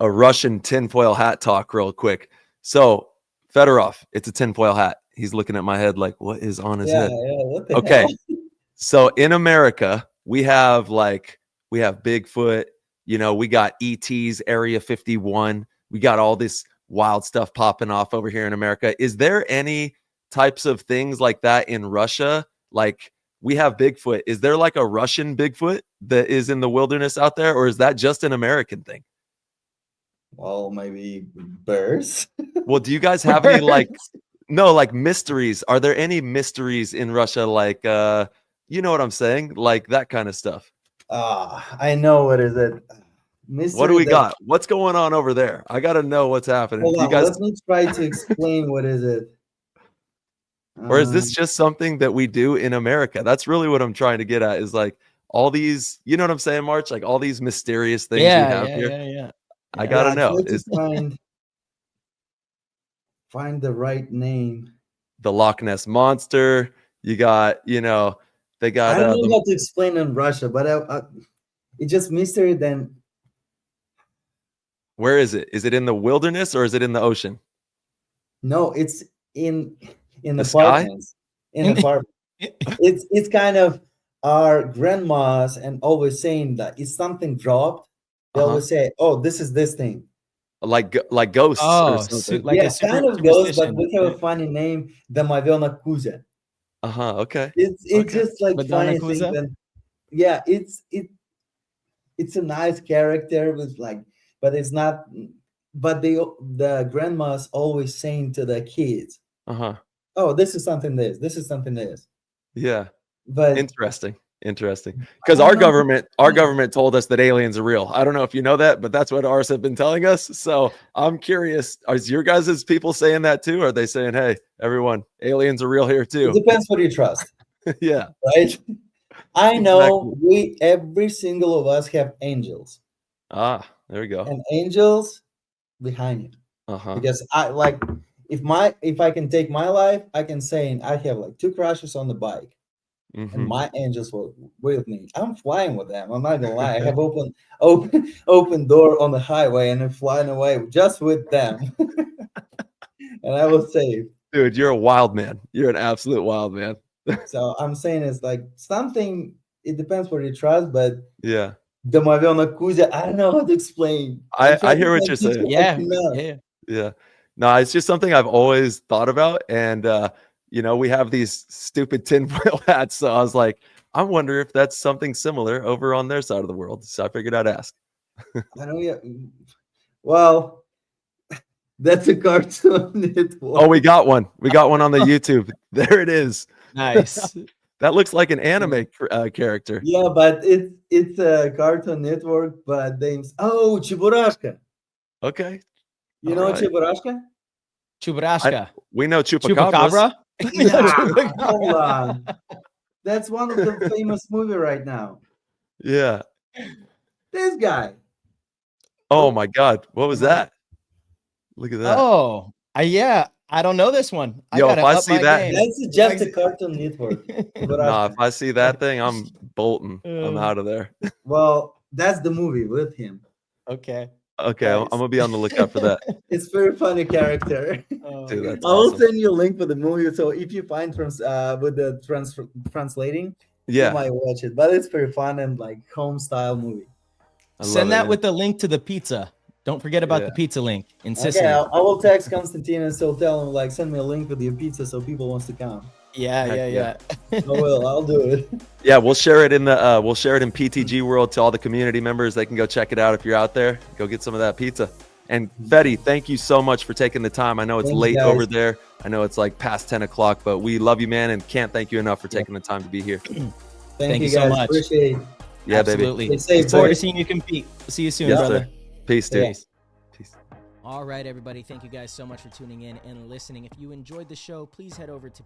a Russian tinfoil hat talk real quick. So, Fedorov, it's a tinfoil hat. He's looking at my head like, what is on his head? Yeah, what the okay. hell? So in America, we have Bigfoot, you know, we got ET's Area 51. We got all this wild stuff popping off over here in America. Is there any types of things like that in Russia? Like, we have Bigfoot. Is there like a Russian Bigfoot that is in the wilderness out there, or is that just an American thing? Well, maybe bears. Well, do you guys have any like mysteries? Are there any mysteries in Russia? Like, you know what I'm saying? Like that kind of stuff. I know. What is it? What do we got? What's going on over there? I got to know what's happening. Hold on, let me try to explain what is it. Or is this just something that we do in America? That's really what I'm trying to get at, is like all these, you know what I'm saying, March? Like all these mysterious things we have here. Yeah. I gotta know. Find the right name. The Loch Ness Monster. You got, you know, they got. I don't know how to explain in Russia, but it's just mystery. Then, where is it? Is it in the wilderness or is it in the ocean? No, it's in the apartments. In the apartment. It's kind of our grandmas and always saying that if something dropped, they always say, "Oh, this is this thing." Like ghosts. Oh, or something. Like a kind of ghost, but we have a funny name, the Madonna Kuza. Okay. It's just like funny thing. That, yeah, it's a nice character with like, but it's not. But the grandmas always saying to the kids, "Oh, this is something. This is something. This." Yeah. But interesting. Because our government told us that aliens are real. I don't know if you know that, but that's what ours have been telling us. So I'm curious, is your guys' people saying that too? Or are they saying, hey, everyone, aliens are real here too? It depends what you trust. Yeah. Right? I know every single of us have angels. There we go. And angels behind you. Because I like, if I can take my life, I can say I have like 2 crashes on the bike. And my angels were with me. I'm flying with them. I'm not gonna lie. I have open door on the highway and I'm flying away just with them. And I was safe. Dude, you're a wild man. You're an absolute wild man. So I'm saying it's like something. It depends what you trust, but Yeah. Domaviona Kuzia, I don't know how to explain. I hear what you're saying. Yeah. Yeah. Yeah. No, it's just something I've always thought about. And, we have these stupid tinfoil hats. So I was like, I wonder if that's something similar over on their side of the world. So I figured I'd ask. I don't. Yeah. Well, that's a Cartoon Network. Oh, we got one. We got one on the YouTube. There it is. Nice. That looks like an anime character. Yeah, but it's a Cartoon Network, but names. Oh, Chiburashka. Okay. You All know right. Chiburashka? Chubarashka. We know chupacabras. Chupacabra? Yeah, hold on. That's one of the famous movie right now. Yeah. This guy. Oh my God. What was that? Look at that. Oh, yeah. I don't know this one. Yo, gotta if I up see my that- game. That's just a Cartoon Network. Nah, if I see that thing, I'm bolting. I'm out of there. Well, that's the movie with him. Okay. Okay, I'm Nice. gonna be on the lookout for that. It's very funny character. Dude, that's I will awesome. send you a link for the movie. So if you find with the translating, you Yeah, might watch it. But it's very fun and like home style movie. I love Send it, that man. with the link to the pizza. Don't forget about Yeah. the pizza link in Sicily. Okay, I will text Konstantin and so tell him like send me a link with your pizza so people wants to come. Yeah. I will. I'll do it. Yeah, we'll share it in the we'll share it in PTG World to all the community members. They can go check it out if you're out there. Go get some of that pizza. And Fetty, thank you so much for taking the time. I know it's Thanks, late guys. over there. I know it's like past 10 o'clock, but we love you, man, and can't thank you enough for taking the time to be here. Thank you so guys. much. Appreciate it. Yeah, Absolutely. Stay safe, Look forward to boys. seeing you compete. See you soon, Yes, brother. sir. Peace, dude. Yeah. Peace. All right, everybody. Thank you guys so much for tuning in and listening. If you enjoyed the show, please head over to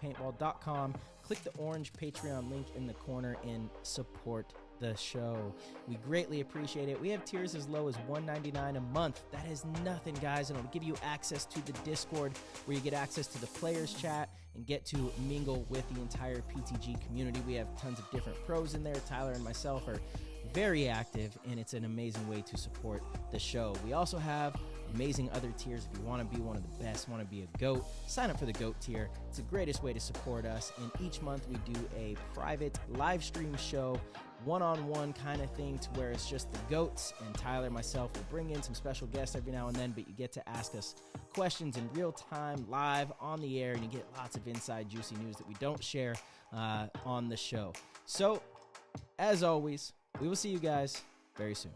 ptgpaintball.com. Click the orange Patreon link in the corner and support the show. We greatly appreciate it. We have tiers as low as $1.99 a month. That is nothing, guys, and it'll give you access to the Discord where you get access to the players chat and get to mingle with the entire PTG community. We have tons of different pros in there. Tyler and myself are very active, and it's an amazing way to support the show. We also have amazing other tiers. If you want to be one of the best, want to be a GOAT, sign up for the GOAT tier. It's the greatest way to support us. And each month we do a private live stream show, one-on-one kind of thing, to where it's just the GOATs, and Tyler and myself will bring in some special guests every now and then, but you get to ask us questions in real time, live on the air, and you get lots of inside juicy news that we don't share on the show. So, as always, we will see you guys very soon.